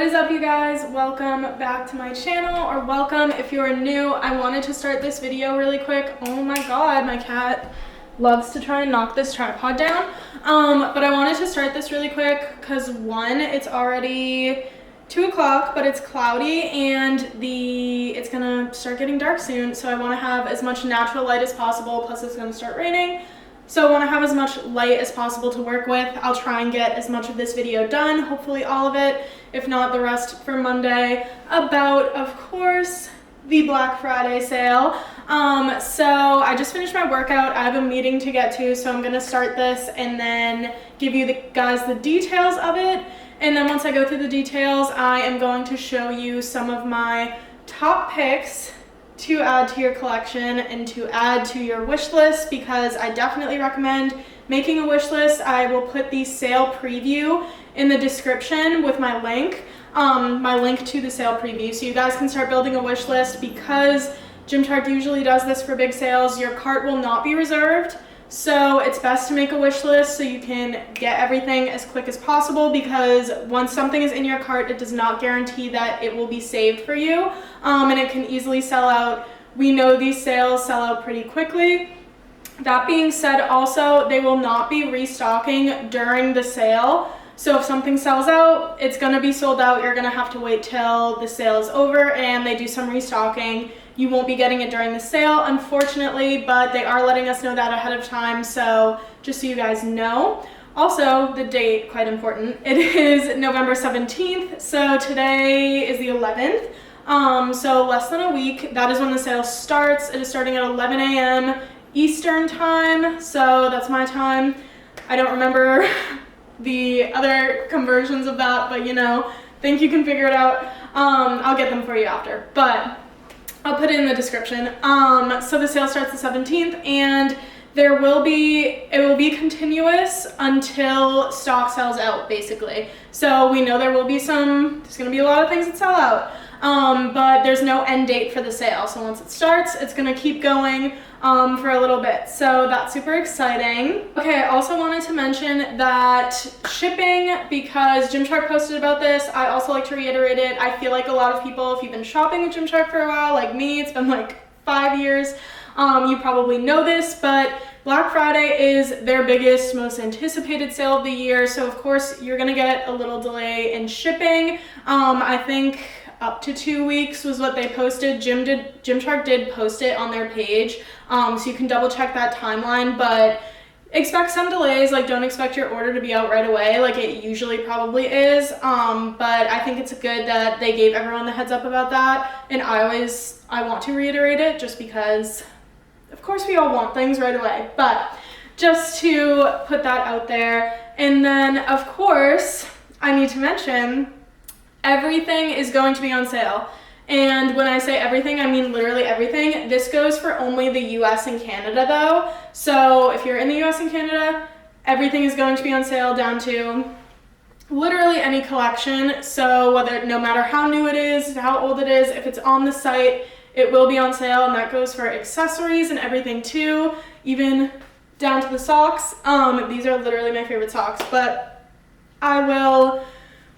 What is up, you guys? Welcome back to my channel, or welcome if you're new. I wanted to start this video really quick. Oh my god, my cat loves to try and knock this tripod down. But I wanted to start this really quick because one, it's already 2 o'clock, but it's cloudy and it's gonna start getting dark soon. So I want to have as much natural light as possible, plus it's gonna start raining. So I want to have as much light as possible to work with. I'll try and get as much of this video done, hopefully all of it, if not the rest for Monday, about, of course, the Black Friday sale. So I just finished my workout. I have a meeting to get to, so I'm gonna start this and then give you guys the details of it. And then once I go through the details, I am going to show you some of my top picks to add to your collection and to add to your wish list, because I definitely recommend making a wish list. I will put the sale preview in the description with my link to the sale preview, so you guys can start building a wish list. Because Gymshark usually does this for big sales, your cart will not be reserved, so it's best to make a wish list so you can get everything as quick as possible, because once something is in your cart, it does not guarantee that it will be saved for you, and it can easily sell out. We know these sales sell out pretty quickly. That being said, also, they will not be restocking during the sale. So if something sells out, it's gonna be sold out. You're gonna have to wait till the sale is over and they do some restocking. You won't be getting it during the sale, unfortunately, but they are letting us know that ahead of time, so just so you guys know. Also, the date, quite important. It is November 17th, so today is the 11th. So less than a week. That is when the sale starts. It is starting at 11 a.m. Eastern time, so that's my time. I don't remember the other conversions of that, but you know, think you can figure it out. I'll get them for you after, but I'll put it in the description. So the sale starts the 17th, and it will be continuous until stock sells out, basically. So we know there's gonna be a lot of things that sell out, but there's no end date for the sale. So once it starts, it's gonna keep going for a little bit. So that's super exciting. Okay, I also wanted to mention that shipping, because Gymshark posted about this, I also like to reiterate it. I feel like a lot of people, if you've been shopping with Gymshark for a while, like me, it's been like 5 years, you probably know this, but Black Friday is their biggest, most anticipated sale of the year. So of course you're gonna get a little delay in shipping. I think up to 2 weeks was what they posted. Gymshark did post it on their page, so you can double check that timeline, but expect some delays. Like, don't expect your order to be out right away like it usually probably is, but I think it's good that they gave everyone the heads up about that, and I want to reiterate it just because of course we all want things right away, but just to put that out there. And then of course I need to mention everything is going to be on sale. And when I say everything, I mean literally everything. This goes for only the US and Canada though. So if you're in the US and Canada, everything is going to be on sale down to literally any collection. So no matter how new it is, how old it is, if it's on the site, it will be on sale, and that goes for accessories and everything too, even down to the socks. These are literally my favorite socks, but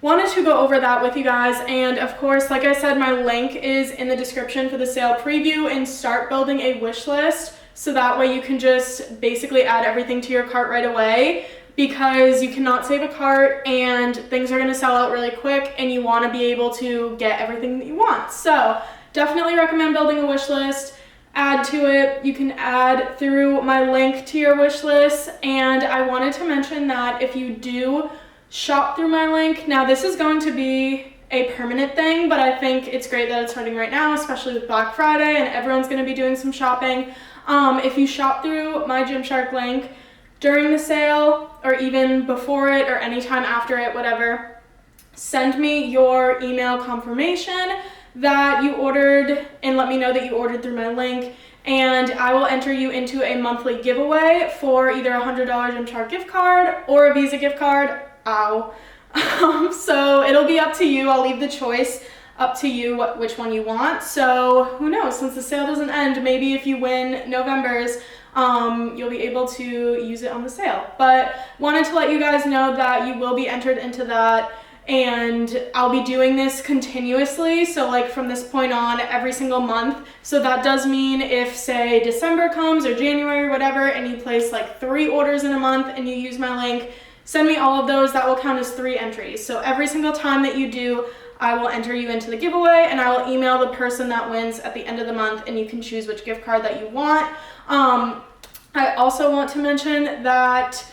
wanted to go over that with you guys. And of course, like I said, my link is in the description for the sale preview, and start building a wish list so that way you can just basically add everything to your cart right away, because you cannot save a cart and things are going to sell out really quick, and you want to be able to get everything that you want. So definitely recommend building a wish list. Add to it. You can add through my link to your wish list. And I wanted to mention that if you do shop through my link, now this is going to be a permanent thing, but I think it's great that it's starting right now, especially with Black Friday and everyone's going to be doing some shopping. If you shop through my Gymshark link during the sale, or even before it, or anytime after it, whatever, send me your email confirmation that you ordered and let me know that you ordered through my link, and I will enter you into a monthly giveaway for either a $100 Gymshark gift card or a Visa gift card. So it'll be up to you. I'll leave the choice up to you which one you want. So who knows, since the sale doesn't end, maybe if you win November's, you'll be able to use it on the sale. But wanted to let you guys know that you will be entered into that. and I'll be doing this continuously. So like from this point on, every single month. So that does mean if say December comes or January or whatever, and you place like 3 orders in a month and you use my link, send me all of those. That will count as 3 entries. So every single time that you do, I will enter you into the giveaway, and I will email the person that wins at the end of the month, and you can choose which gift card that you want. I also want to mention that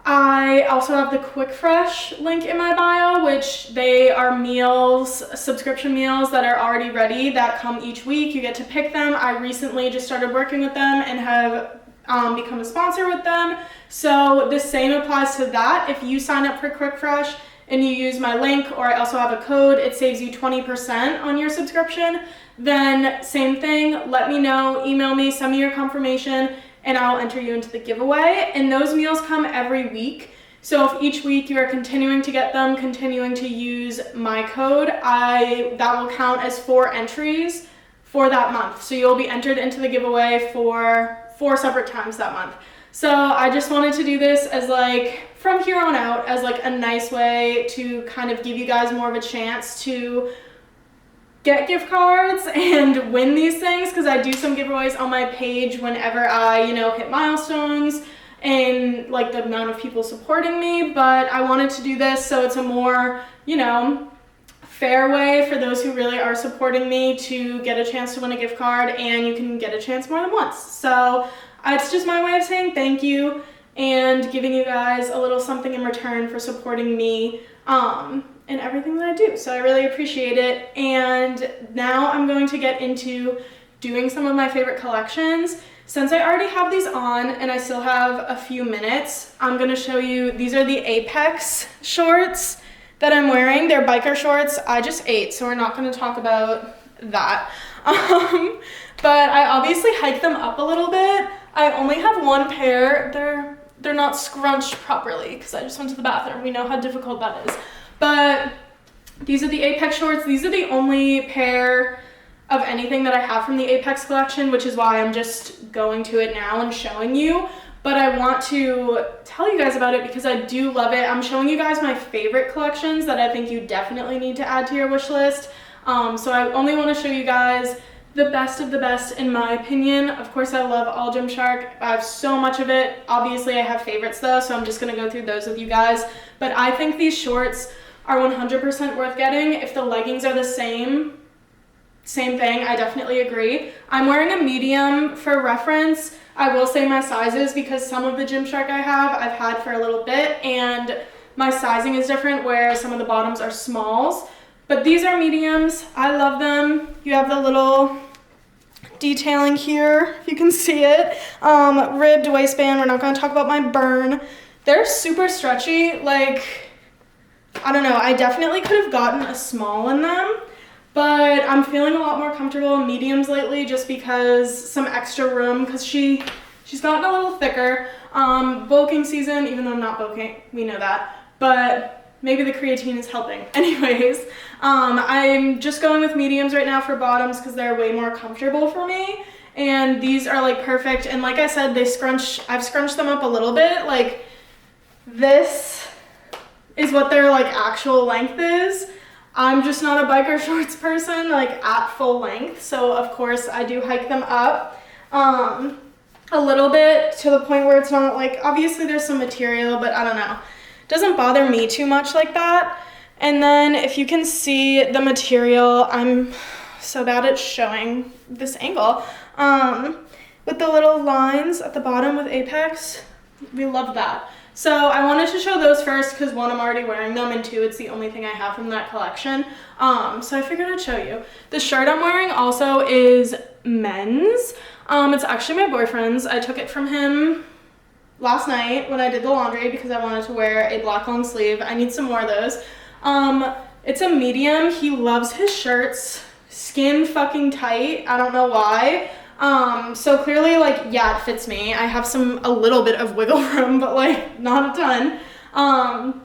I also have the Quick Fresh link in my bio, which they are meals, subscription meals that are already ready that come each week. You get to pick them. I recently just started working with them and have become a sponsor with them. So the same applies to that. If you sign up for Quick Fresh and you use my link, or I also have a code, it saves you 20% on your subscription. Then same thing, let me know, email me, send me your confirmation, and I'll enter you into the giveaway. And those meals come every week. So if each week you are continuing to get them, continuing to use my code, that will count as 4 entries for that month. So you'll be entered into the giveaway for 4 separate times that month. So I just wanted to do this as like, from here on out, as like a nice way to kind of give you guys more of a chance to get gift cards and win these things, because I do some giveaways on my page whenever I, hit milestones and like the amount of people supporting me. But I wanted to do this so it's a more, fair way for those who really are supporting me to get a chance to win a gift card, and you can get a chance more than once. So it's just my way of saying thank you and giving you guys a little something in return for supporting me and everything that I do. So I really appreciate it. And now I'm going to get into doing some of my favorite collections. Since I already have these on and I still have a few minutes, I'm going to show you, these are the Apex shorts that I'm wearing. They're biker shorts. I just ate, so we're not going to talk about that. But I obviously hiked them up a little bit. I only have one pair. They're not scrunched properly because I just went to the bathroom. We know how difficult that is. But these are the Apex shorts. These are the only pair of anything that I have from the Apex collection, which is why I'm just going to it now and showing you. But I want to tell you guys about it because I do love it. I'm showing you guys my favorite collections that I think you definitely need to add to your wish list. So I only want to show you guys the best of the best in my opinion. Of course, I love all Gymshark. I have so much of it. Obviously, I have favorites though, so I'm just going to go through those with you guys. But I think these shorts are 100% worth getting. If the leggings are the same thing, I definitely agree. I'm wearing a medium for reference. I will say my sizes because some of the Gymshark I have, I've had for a little bit, and my sizing is different where some of the bottoms are smalls. But these are mediums. I love them. You have the little detailing here, if you can see it. Ribbed waistband. We're not going to talk about my burn. They're super stretchy. Like, I don't know. I definitely could have gotten a small in them, but I'm feeling a lot more comfortable in mediums lately just because some extra room, because she's gotten a little thicker. Bulking season, even though I'm not bulking, we know that, but maybe the creatine is helping. Anyways, I'm just going with mediums right now for bottoms because they're way more comfortable for me. And these are like perfect. And like I said, I've scrunched them up a little bit. Like this is what their like actual length is. I'm just not a biker shorts person like at full length. So of course I do hike them up a little bit to the point where it's not like, obviously there's some material, but I don't know. It doesn't bother me too much like that. And then if you can see the material, I'm so bad at showing this angle. With the little lines at the bottom with Apex, we love that. So I wanted to show those first because 1, I'm already wearing them, and 2, it's the only thing I have from that collection. So I figured I'd show you. The shirt I'm wearing also is men's. It's actually my boyfriend's. I took it from him last night when I did the laundry because I wanted to wear a black long sleeve. I need some more of those. It's a medium. He loves his shirts skin fucking tight. I don't know why. So clearly, like, yeah, it fits me. I have a little bit of wiggle room, but like not a ton.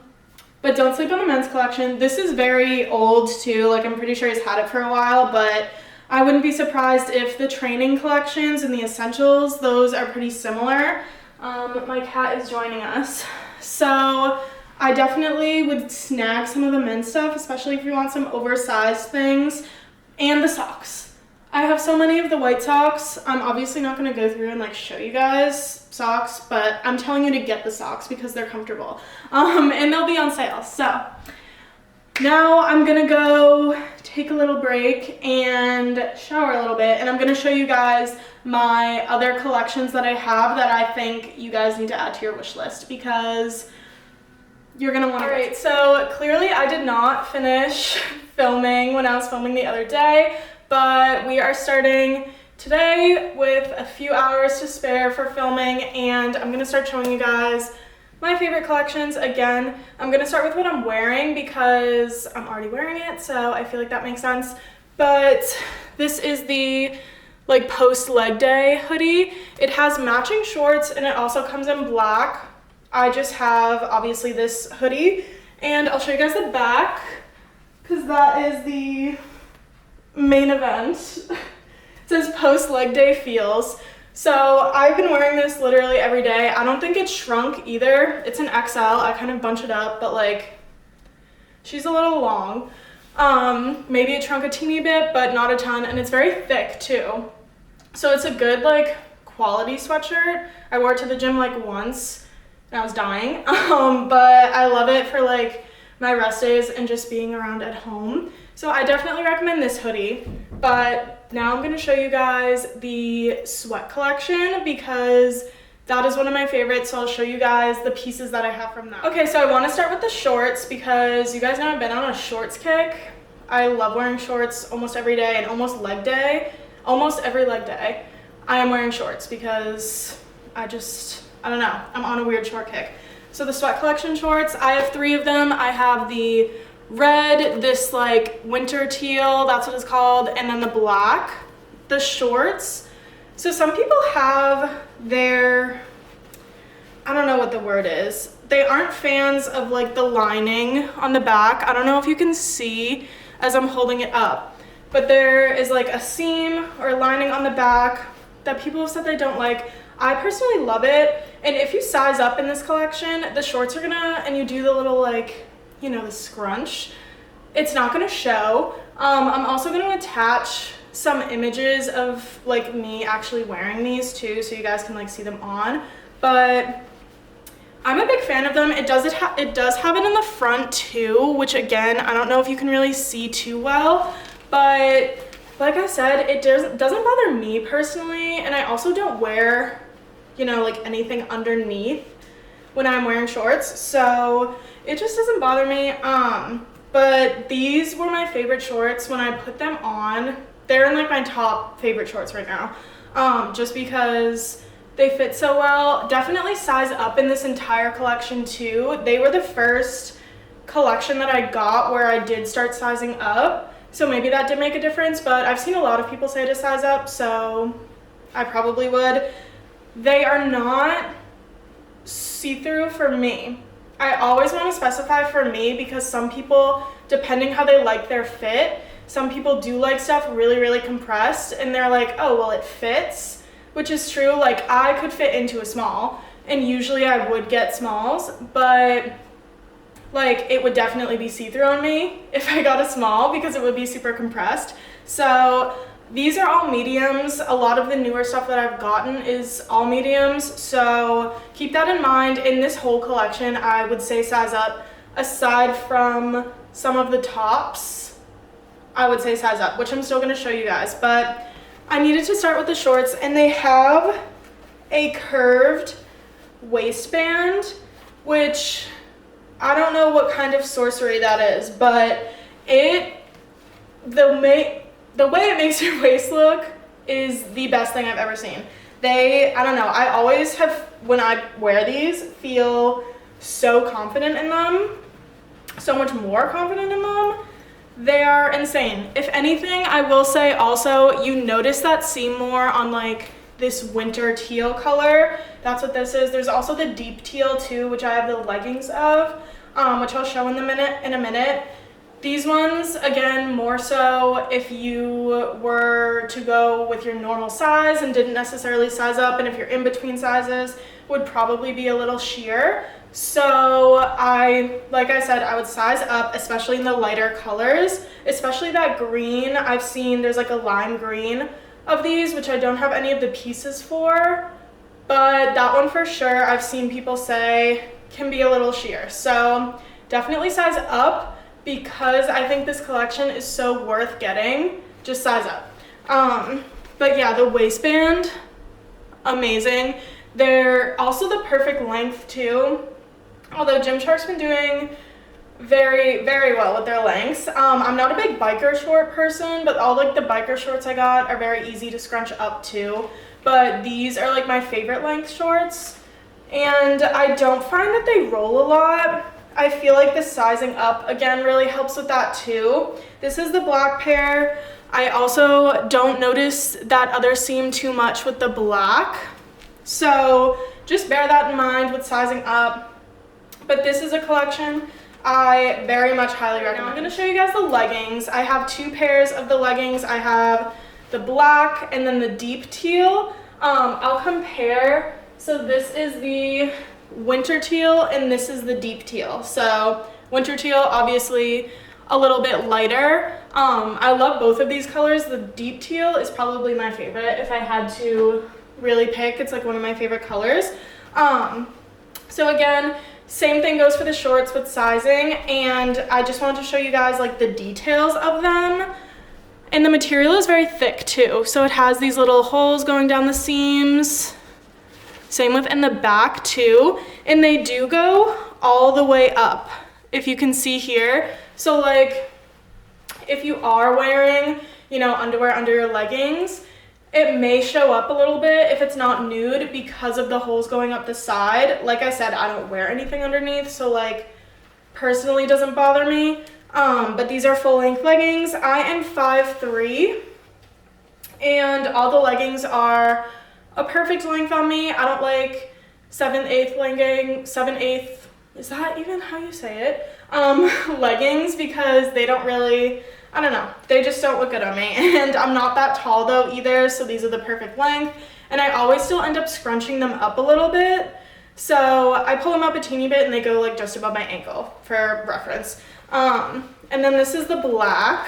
But don't sleep on the men's collection. This is very old too. Like, I'm pretty sure he's had it for a while, but I wouldn't be surprised if the training collections and the essentials, those are pretty similar. My cat is joining us. So I definitely would snag some of the men's stuff, especially if you want some oversized things, and the socks. I have so many of the white socks. I'm obviously not going to go through and like show you guys socks, but I'm telling you to get the socks because they're comfortable. And they'll be on sale. So now I'm gonna go take a little break and shower a little bit, and I'm gonna show you guys my other collections that I have that I think you guys need to add to your wish list because you're gonna want to. All right, so clearly I did not finish filming when I was filming the other day, but we are starting today with a few hours to spare for filming, and I'm gonna start showing you guys my favorite collections. Again, I'm gonna start with what I'm wearing because I'm already wearing it, so I feel like that makes sense. But this is the like post leg day hoodie. It has matching shorts and it also comes in black. I just have obviously this hoodie, and I'll show you guys the back because that is the main event. It says post leg day feels. So I've been wearing this literally every day. I don't think it's shrunk either. It's an XL. I kind of bunch it up, but like she's a little long. Maybe it shrunk a teeny bit, but not a ton, and it's very thick too. So it's a good like quality sweatshirt. I wore it to the gym like once and I was dying. But I love it for like my rest days and just being around at home. So I definitely recommend this hoodie. But now I'm gonna show you guys the sweat collection because that is one of my favorites. So I'll show you guys the pieces that I have from that. Okay, so I wanna start with the shorts because you guys know I've been on a shorts kick. I love wearing shorts almost every day, and almost every leg day, I am wearing shorts because I don't know, I'm on a weird short kick. So the sweat collection shorts, I have 3 of them. I have the red, this like winter teal, that's what it's called, and then the black. The shorts, so some people have their, I don't know what the word is, they aren't fans of like the lining on the back. I don't know if you can see as I'm holding it up, but there is like a seam or lining on the back that people have said they don't like. I personally love it, and if you size up in this collection, the shorts are gonna, and you do the little like, you know, the scrunch, it's not gonna show. I'm also gonna attach some images of like me actually wearing these too, so you guys can like see them on. But I'm a big fan of them. It does have it in the front too, which again, I don't know if you can really see too well, but like I said, it doesn't bother me personally, and I also don't wear, you know, like anything underneath when I'm wearing shorts, so it just doesn't bother me. But these were my favorite shorts when I put them on. They're in like my top favorite shorts right now, just because they fit so well. Definitely size up in this entire collection too. They were the first collection that I got where I did start sizing up, so maybe that did make a difference, but I've seen a lot of people say to size up, so I probably would. They are not see-through for me. I always want to specify for me because some people, depending how they like their fit, some people do like stuff really, really compressed, and they're like, oh, well, it fits, which is true. Like, I could fit into a small, and usually I would get smalls, but like it would definitely be see-through on me if I got a small because it would be super compressed. So these are all mediums. A lot of the newer stuff that I've gotten is all mediums, so keep that in mind. In this whole collection, I would say size up. Aside from some of the tops, I would say size up, which I'm still gonna show you guys, but I needed to start with the shorts, and they have a curved waistband, which I don't know what kind of sorcery that is, but the way it makes your waist look is the best thing I've ever seen. I don't know, I always have, when I wear these, feel so confident in them, so much more confident in them. They are insane. If anything, I will say also, you notice that seam more on like this winter teal color. That's what this is. There's also the deep teal too, which I have the leggings of, which I'll show in a minute. These ones, again, more so if you were to go with your normal size and didn't necessarily size up, and if you're in between sizes, would probably be a little sheer. So like I said, I would size up, especially in the lighter colors, especially that green. I've seen there's like a lime green of these, which I don't have any of the pieces for, but that one for sure I've seen people say can be a little sheer. So definitely size up, because I think this collection is so worth getting. Just size up. But yeah, the waistband, amazing. They're also the perfect length too, although Gymshark's been doing very, very well with their lengths. I'm not a big biker short person, but all like the biker shorts I got are very easy to scrunch up too. But these are like my favorite length shorts, and I don't find that they roll a lot. I feel like the sizing up again really helps with that too. This is the black pair. I also don't notice that other seam too much with the black, so just bear that in mind with sizing up. But this is a collection I very much highly recommend. Now I'm going to show you guys the leggings. I have two pairs of the leggings. I have the black and then the deep teal. I'll compare. So this is the winter teal and this is the deep teal. So winter teal, obviously a little bit lighter. I love both of these colors. The deep teal is probably my favorite if I had to really pick. It's like one of my favorite colors. So again, same thing goes for the shorts with sizing, and I just wanted to show you guys like the details of them. And the material is very thick too, so it has these little holes going down the seams. Same with in the back too, and they do go all the way up, if you can see here. So like if you are wearing, you know, underwear under your leggings, it may show up a little bit if it's not nude because of the holes going up the side. Like I said, I don't wear anything underneath, so like personally doesn't bother me. But these are full length leggings. I am 5'3", and all the leggings are a perfect length on me. I don't like 7/8 legging, 7/8, is that even how you say it? Leggings, because they don't really, I don't know, they just don't look good on me. And I'm not that tall though either, so these are the perfect length. And I always still end up scrunching them up a little bit. So I pull them up a teeny bit and they go like just above my ankle for reference. And then this is the black.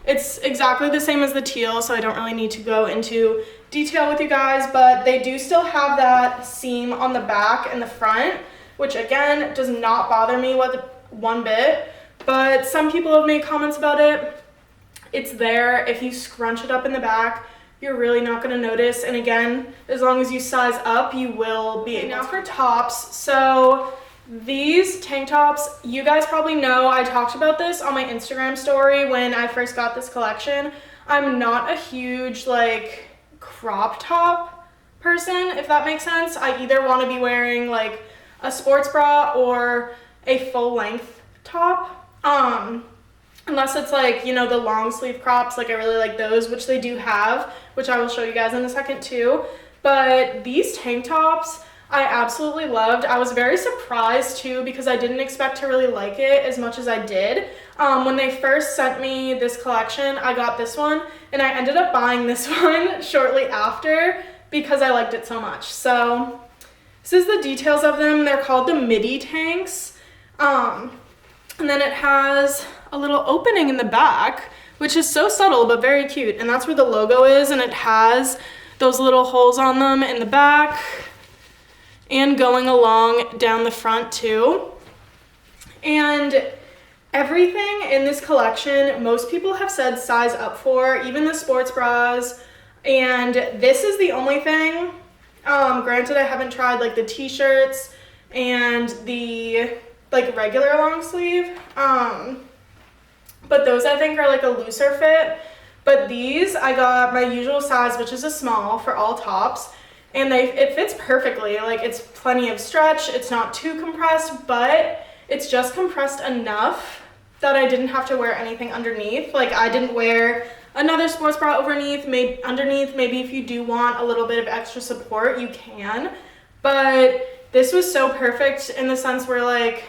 It's exactly the same as the teal, so I don't really need to go into detail with you guys, but they do still have that seam on the back and the front, which again does not bother me one bit, but some people have made comments about it. It's there. If you scrunch it up in the back, you're really not going to notice, and again, as long as you size up, you will be able to. Now for tops. So these tank tops, you guys probably know I talked about this on my Instagram story when I first got this collection. I'm not a huge like crop top person, if that makes sense. I either want to be wearing like a sports bra or a full length top, unless it's like, you know, the long sleeve crops. Like I really like those, which they do have, which I will show you guys in a second too. But these tank tops I absolutely loved. I was very surprised too, because I didn't expect to really like it as much as I did. When they first sent me this collection, I got this one, and I ended up buying this one shortly after because I liked it so much. So this is the details of them. They're called the midi tanks. And then it has a little opening in the back, which is so subtle but very cute. And that's where the logo is, and it has those little holes on them in the back and going along down the front too. And everything in this collection, most people have said size up for, even the sports bras. And this is the only thing, granted I haven't tried like the t-shirts and the like regular long sleeve, but those I think are like a looser fit. But these, I got my usual size, which is a small for all tops. And it fits perfectly. Like it's plenty of stretch. It's not too compressed, but it's just compressed enough that I didn't have to wear anything underneath. Like I didn't wear another sports bra underneath. Maybe if you do want a little bit of extra support, you can. But this was so perfect in the sense where like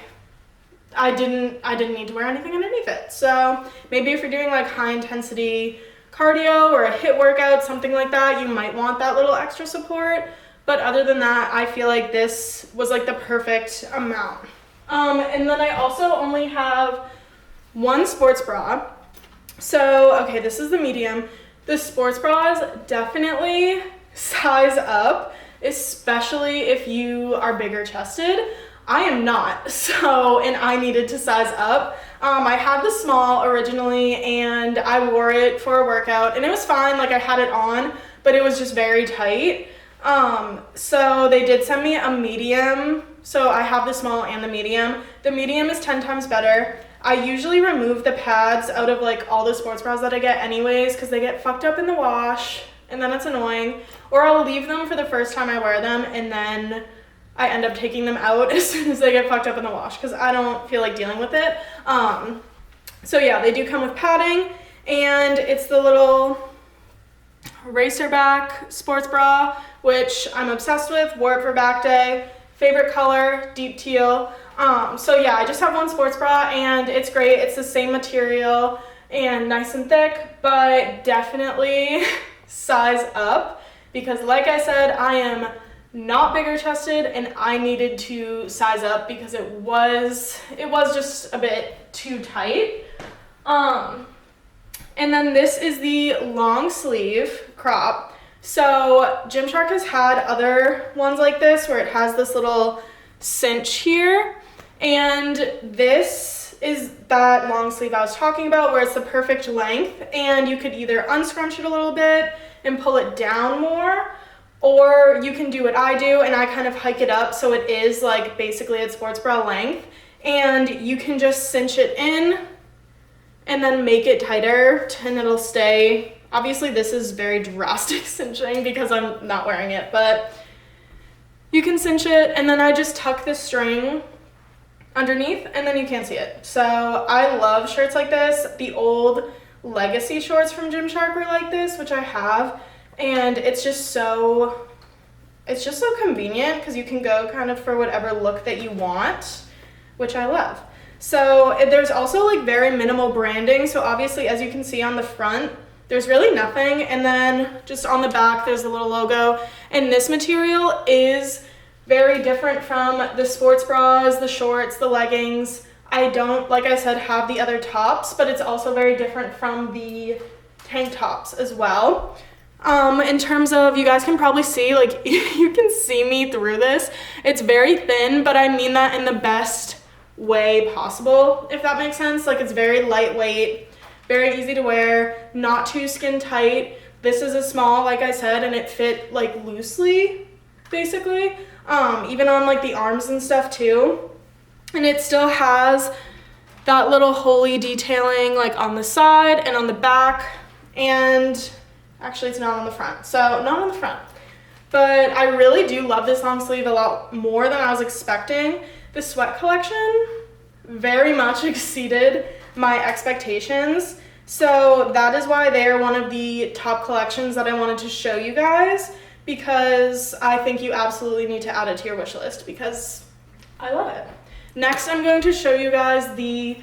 I didn't need to wear anything underneath it. So maybe if you're doing like high intensity cardio or a HIIT workout, something like that, you might want that little extra support. But other than that, I feel like this was like the perfect amount. And then I also only have one sports bra. So, okay, this is the medium. The sports bras definitely size up, especially if you are bigger chested. I am not, and I needed to size up. I had the small originally and I wore it for a workout and it was fine, like I had it on, but it was just very tight. So they did send me a medium, so I have the small and the medium. The medium is 10 times better. I usually remove the pads out of like all the sports bras that I get anyways because they get fucked up in the wash and then it's annoying. Or I'll leave them for the first time I wear them and then I end up taking them out as soon as they get fucked up in the wash because I don't feel like dealing with it. So yeah, they do come with padding and it's the little racer back sports bra, which I'm obsessed with, wore it for back day. Favorite color, deep teal. So yeah, I just have one sports bra and it's great. It's the same material and nice and thick, but definitely size up because like I said, I am not bigger chested and I needed to size up because it was just a bit too tight. And then this is the long sleeve crop. So Gymshark has had other ones like this where it has this little cinch here, and this is that long sleeve I was talking about where it's the perfect length and you could either unscrunch it a little bit and pull it down more, or you can do what I do and I kind of hike it up so it is like basically at sports bra length, and you can just cinch it in and then make it tighter and it'll stay. Obviously this is very drastic cinching because I'm not wearing it, but you can cinch it and then I just tuck the string underneath and then you can't see it. So I love shirts like this. The old legacy shorts from Gymshark were like this, which I have, and it's just so convenient because you can go kind of for whatever look that you want, which I love. So there's also like very minimal branding. So obviously as you can see on the front, there's really nothing. And then just on the back, there's a little logo. And this material is very different from the sports bras, the shorts, the leggings. I don't, like I said, have the other tops, but it's also very different from the tank tops as well. In terms of, you guys can probably see, like you can see me through this. It's very thin, but I mean that in the best way possible, if that makes sense. Like it's very lightweight, very easy to wear, not too skin tight. This is a small, like I said, and it fit like loosely, basically, even on like the arms and stuff too. And it still has that little holey detailing like on the side and on the back, and actually it's not on the front, so not on the front. But I really do love this long sleeve a lot more than I was expecting. The sweat collection very much exceeded my expectations. So that is why they are one of the top collections that I wanted to show you guys, because I think you absolutely need to add it to your wish list because I love it. Next, I'm going to show you guys the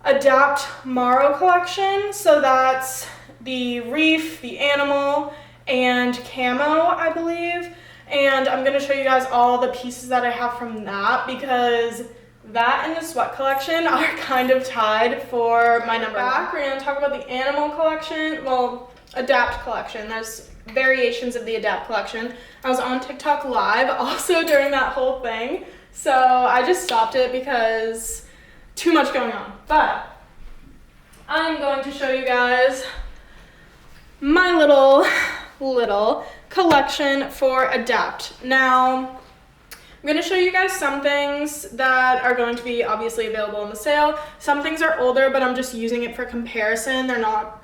Adapt Maro collection. So that's the reef, the animal, and camo, I believe. And I'm going to show you guys all the pieces that I have from that because that and the sweat collection are kind of tied for my number back. We're going to talk about the animal collection, well, Adapt collection. There's variations of the Adapt collection. I was on TikTok live also during that whole thing, so I just stopped it because too much going on. But I'm going to show you guys my little collection for Adapt. Now, I'm going to show you guys some things that are going to be obviously available on the sale. Some things are older, but I'm just using it for comparison. They're not,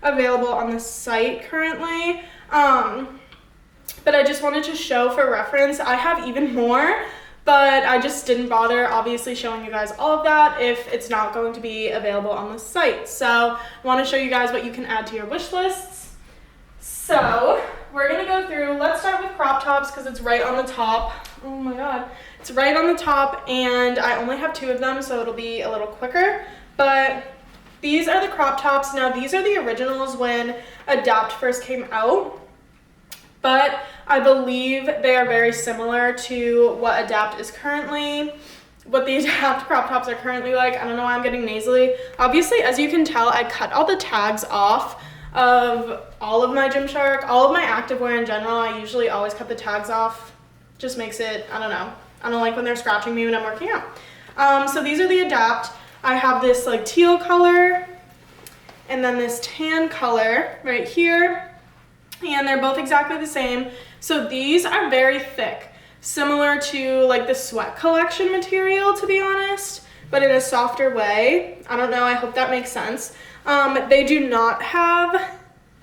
available on the site currently. But I just wanted to show for reference. I have even more, but I just didn't bother obviously showing you guys all of that if it's not going to be available on the site. So I want to show you guys what you can add to your wish lists. So we're going to go through, let's start with crop tops because it's right on the top Oh my god. It's right on the top, and I only have 2 of them, so it'll be a little quicker. But these are the crop tops. Now, these are the originals when Adapt first came out, but I believe they are very similar to what Adapt is currently, what the Adapt crop tops are currently like. I don't know why I'm getting nasally. Obviously, as you can tell, I cut all the tags off of all of my Gymshark, all of my activewear in general. I usually always cut the tags off. Just makes it, I don't know. I don't like when they're scratching me when I'm working out. So these are the Adapt. I have this like teal color and then this tan color right here. And they're both exactly the same. So these are very thick, similar to like the Sweat Collection material, to be honest, but in a softer way. I don't know, I hope that makes sense. They do not have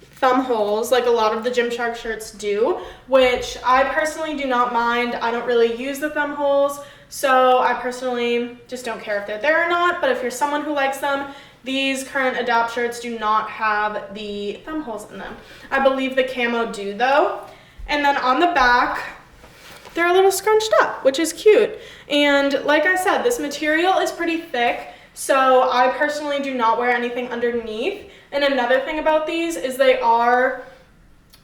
thumb holes like a lot of the Gymshark shirts do, which I personally do not mind. I don't really use the thumb holes, so I personally just don't care if they're there or not. But if you're someone who likes them, these current Adapt shirts do not have the thumb holes in them. I believe the camo do though. And then on the back, they're a little scrunched up, which is cute. And like I said, this material is pretty thick, so I personally do not wear anything underneath. And another thing about these is they are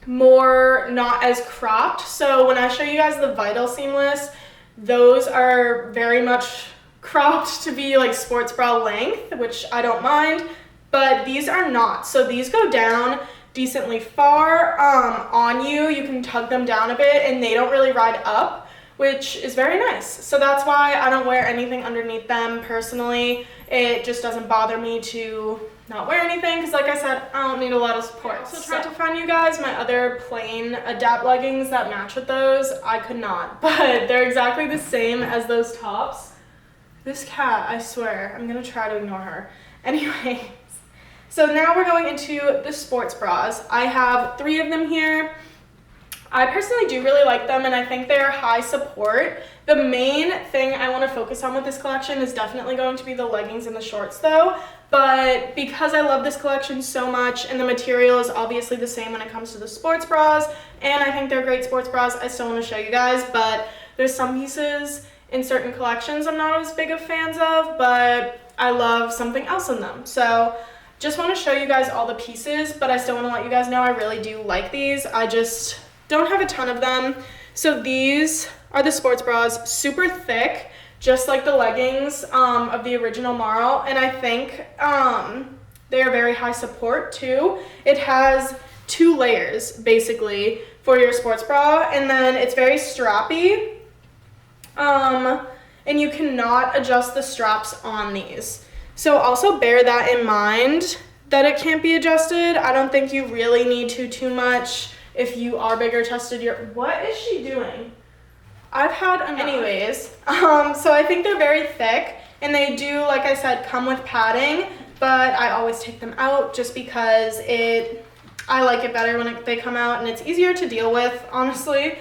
more not as cropped. So when I show you guys the Vital Seamless, those are very much cropped to be like sports bra length, which I don't mind, but these are not. So these go down decently far on you. You can tug them down a bit and they don't really ride up, which is very nice. So that's why I don't wear anything underneath them personally. It just doesn't bother me to not wear anything because, like I said, I don't need a lot of support. I also tried to find you guys my other plain Adapt leggings that match with those. I could not, but they're exactly the same as those tops. This cat, I swear, I'm gonna try to ignore her. Anyways, so now we're going into the sports bras. I have 3 of them here. I personally do really like them, and I think they're high support. The main thing I want to focus on with this collection is definitely going to be the leggings and the shorts though. But because I love this collection so much, and the material is obviously the same when it comes to the sports bras, and I think they're great sports bras, I still want to show you guys. But there's some pieces in certain collections I'm not as big of fans of, but I love something else in them. So just want to show you guys all the pieces, but I still want to let you guys know I really do like these. I just don't have a ton of them. So these are the sports bras, super thick, just like the leggings of the original Marl, and I think they are very high support too. It has 2 layers basically for your sports bra, and then it's very strappy, and you cannot adjust the straps on these. So also bear that in mind, that it can't be adjusted. I don't think you really need to too much if you are bigger chested. What is she doing? I've had enough. Anyways, so I think they're very thick, and they do, like I said, come with padding, but I always take them out just because I like it better when they come out, and it's easier to deal with, honestly.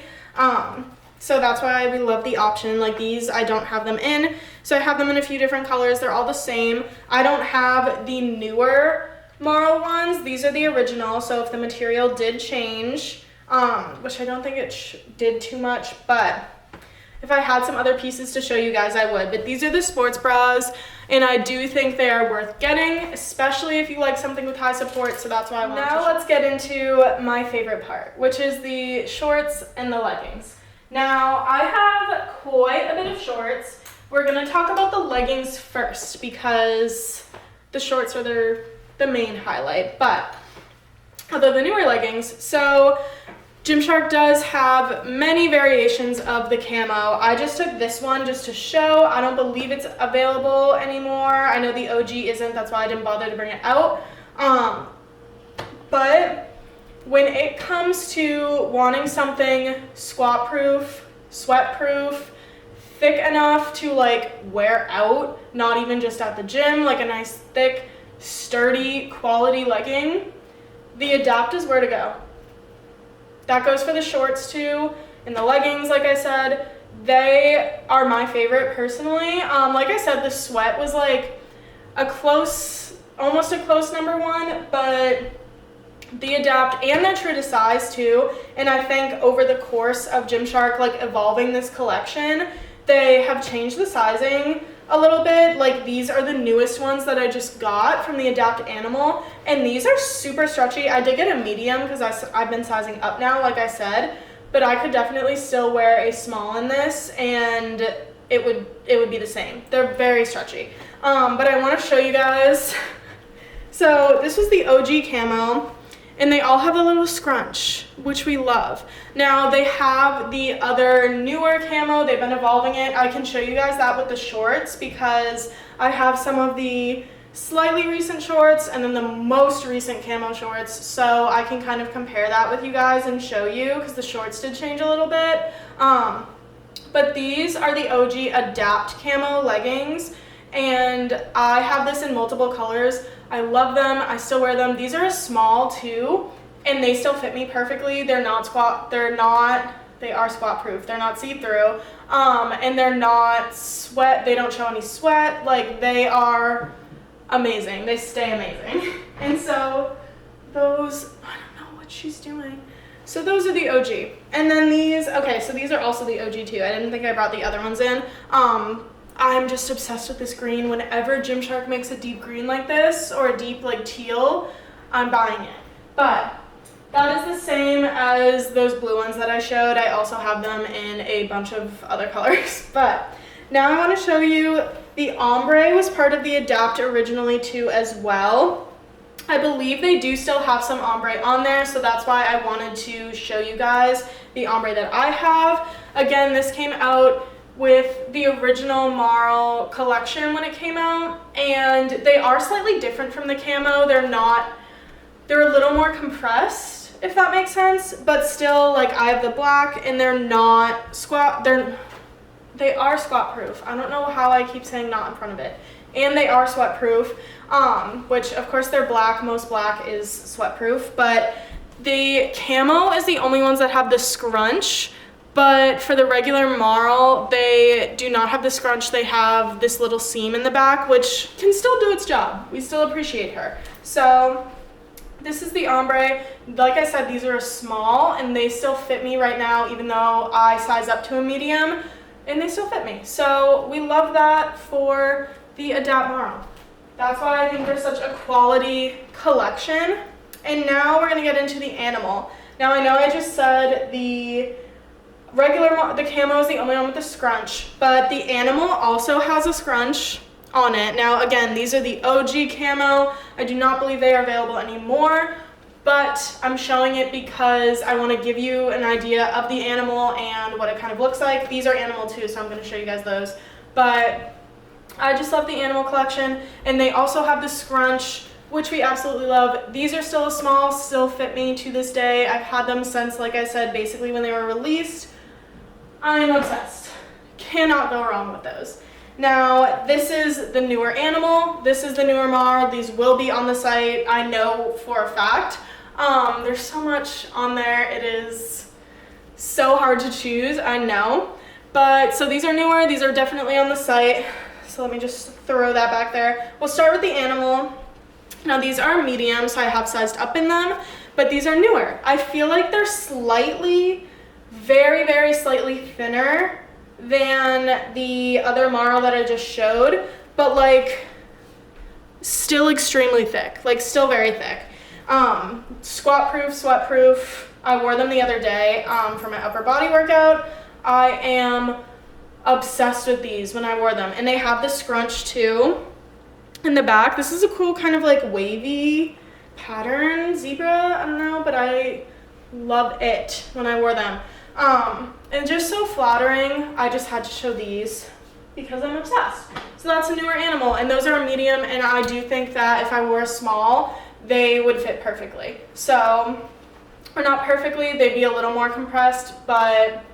So that's why we love the option. Like these, I don't have them in, so I have them in a few different colors. They're all the same. I don't have the newer Marl ones. These are the original, so if the material did change, which I don't think it did too much, but if I had some other pieces to show you guys, I would. But these are the sports bras, and I do think they are worth getting, especially if you like something with high support, so that's why I wanted to show. Now let's get into my favorite part, which is the shorts and the leggings. Now, I have quite a bit of shorts. We're gonna talk about the leggings first because the shorts are the main highlight, but although the newer leggings, so Gymshark does have many variations of the camo. I just took this one just to show. I don't believe it's available anymore. I know the OG isn't, that's why I didn't bother to bring it out. But when it comes to wanting something squat proof, sweat proof, thick enough to like wear out, not even just at the gym, like a nice thick, sturdy, quality legging, the Adapt is where to go. That goes for the shorts too, and the leggings, like I said, they are my favorite personally. Like I said, the Sweat was like almost a close number 1, but the Adapt, and they're true to size too. And I think over the course of Gymshark, like evolving this collection, they have changed the sizing a little bit. Like these are the newest ones that I just got from the Adapt Animal, and these are super stretchy. I did get a medium because I've been sizing up now, like I said, but I could definitely still wear a small in this and it would be the same. They're very stretchy. But I want to show you guys. So this was the OG camo, and they all have a little scrunch, which we love. Now they have the other newer camo. They've been evolving it. I can show you guys that with the shorts because I have some of the slightly recent shorts and then the most recent camo shorts. So I can kind of compare that with you guys and show you because the shorts did change a little bit. But these are the OG Adapt camo leggings, and I have this in multiple colors. I love them. I still wear them. These are a small too, and they still fit me perfectly. They are squat proof. They're not see-through, and they're not sweat. They don't show any sweat. Like, they are amazing. They stay amazing. And so those, I don't know what she's doing. So those are the OG. And then these, okay, so these are also the OG too. I didn't think I brought the other ones in. I'm just obsessed with this green. Whenever Gymshark makes a deep green like this, or a deep like teal, I'm buying it. But that is the same as those blue ones that I showed. I also have them in a bunch of other colors. But now I want to show you the ombre was part of the Adapt originally too as well. I believe they do still have some ombre on there, so that's why I wanted to show you guys the ombre that I have. Again, this came out with the original Marl collection when it came out, and they are slightly different from the camo. They're a little more compressed, if that makes sense, but still, like, I have the black, and they're not squat, they are squat proof. I don't know how I keep saying not in front of it. And they are sweat proof, which of course they're black. Most black is sweat proof, but the camo is the only ones that have the scrunch. But for the regular Marl, they do not have the scrunch. They have this little seam in the back, which can still do its job. We still appreciate her. So this is the ombre. Like I said, these are a small, and they still fit me right now, even though I size up to a medium, and they still fit me. So we love that for the Adapt Marl. That's why I think they're such a quality collection. And now we're gonna get into the animal. Now I know I just said the camo is the only one with the scrunch, but the animal also has a scrunch on it. Now again, these are the OG camo. I do not believe they are available anymore, but I'm showing it because I want to give you an idea of the animal and what it kind of looks like. These are animal too, so I'm going to show you guys those. But I just love the animal collection, and they also have the scrunch, which we absolutely love. These are still a small, still fit me to this day. I've had them since, like I said, basically when they were released. I'm obsessed. Cannot go wrong with those. Now, this is the newer animal. This is the newer Marl. These will be on the site, I know for a fact. There's so much on there. It is so hard to choose, I know. But, so these are newer. These are definitely on the site. So let me just throw that back there. We'll start with the animal. Now, these are medium, so I have sized up in them, but these are newer. I feel like they're slightly, very, very slightly thinner than the other Marl that I just showed, but like still extremely thick, like still very thick. Squat proof, sweat proof. I wore them the other day for my upper body workout. I am obsessed with these when I wore them, and they have the scrunch too in the back. This is a cool kind of like wavy pattern, zebra, I don't know, but I love it when I wore them. And just so flattering, I just had to show these because I'm obsessed. So that's a newer animal, and those are a medium, and I do think that if I wore a small, they would fit perfectly. So, or not perfectly, they'd be a little more compressed, but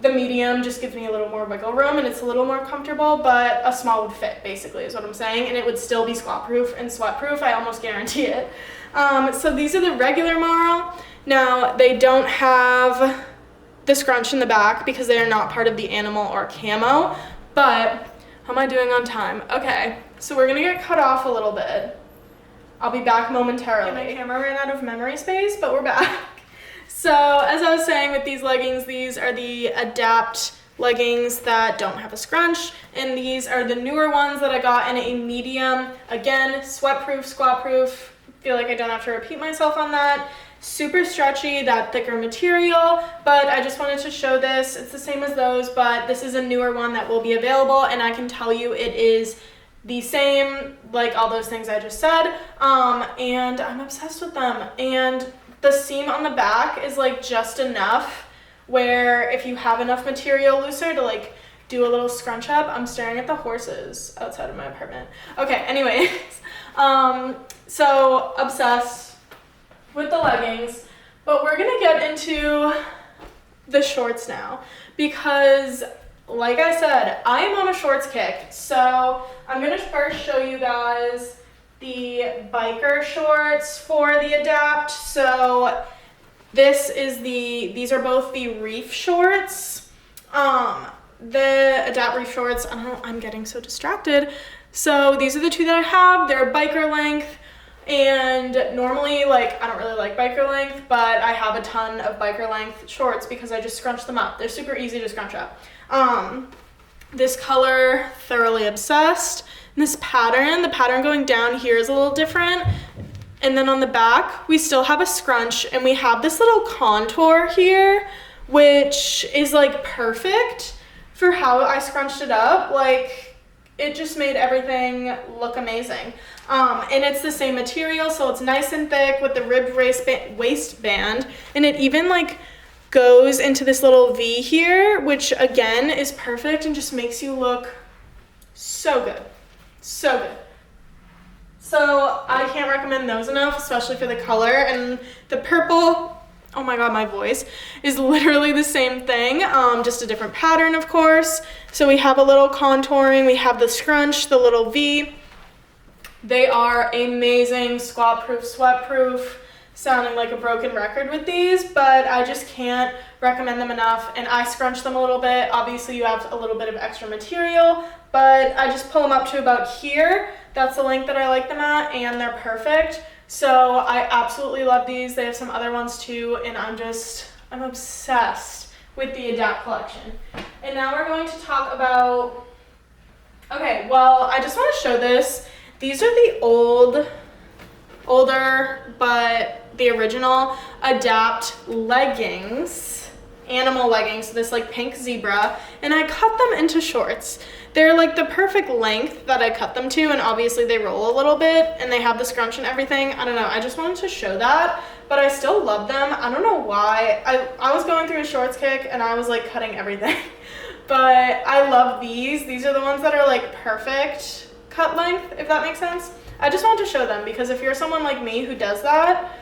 the medium just gives me a little more wiggle room, and it's a little more comfortable, but a small would fit, basically, is what I'm saying, and it would still be squat proof and sweat proof, I almost guarantee it. So these are the regular Marl. Now, they don't have the scrunch in the back because they are not part of the animal or camo, but how am I doing on time? Okay, so we're gonna get cut off a little bit. I'll be back momentarily. My camera ran out of memory space, but we're back. So as I was saying with these leggings, these are the Adapt leggings that don't have a scrunch, and these are the newer ones that I got in a medium. Again, sweat proof, squat proof. Feel like I don't have to repeat myself on that. Super stretchy, that thicker material, but I just wanted to show this. It's the same as those, but this is a newer one that will be available, and I can tell you it is the same, like all those things I just said, and I'm obsessed with them. And the seam on the back is like just enough where if you have enough material looser to like do a little scrunch up. I'm staring at the horses outside of my apartment. Okay, anyways, so obsessed with the leggings, but we're gonna get into the shorts now because like I said, I am on a shorts kick. So I'm gonna first show you guys the biker shorts for the Adapt. So these are both the reef shorts. The Adapt reef shorts, I don't know, I'm getting so distracted. So these are the two that I have. They're biker length, and normally, like, I don't really like biker length, but I have a ton of biker length shorts because I just scrunch them up. They're super easy to scrunch up. This color, thoroughly obsessed. And this pattern, the pattern going down here is a little different. And then on the back, we still have a scrunch, and we have this little contour here, which is like perfect for how I scrunched it up. Like, it just made everything look amazing. And it's the same material, so it's nice and thick with the ribbed waistband, and it even like goes into this little V here, which again is perfect and just makes you look so good, so good. So I can't recommend those enough, especially for the color. And the purple, oh my god, my voice, is literally the same thing, just a different pattern, of course. So we have a little contouring, we have the scrunch, the little V. They are amazing, squat proof, sweat proof, sounding like a broken record with these, but I just can't recommend them enough. And I scrunch them a little bit. Obviously you have a little bit of extra material, but I just pull them up to about here. That's the length that I like them at, and they're perfect. So I absolutely love these. They have some other ones too, and I'm obsessed with the Adapt collection. And now we're going to talk about, okay, well, I just want to show this. These are the older, but the original Adapt leggings, animal leggings, this like pink zebra, and I cut them into shorts. They're like the perfect length that I cut them to, and obviously they roll a little bit, and they have the scrunch and everything. I don't know, I just wanted to show that, but I still love them. I don't know why. I was going through a shorts kick, and I was like cutting everything, but I love these. These are the ones that are like perfect cut length, if that makes sense. I just wanted to show them because if you're someone like me who does that,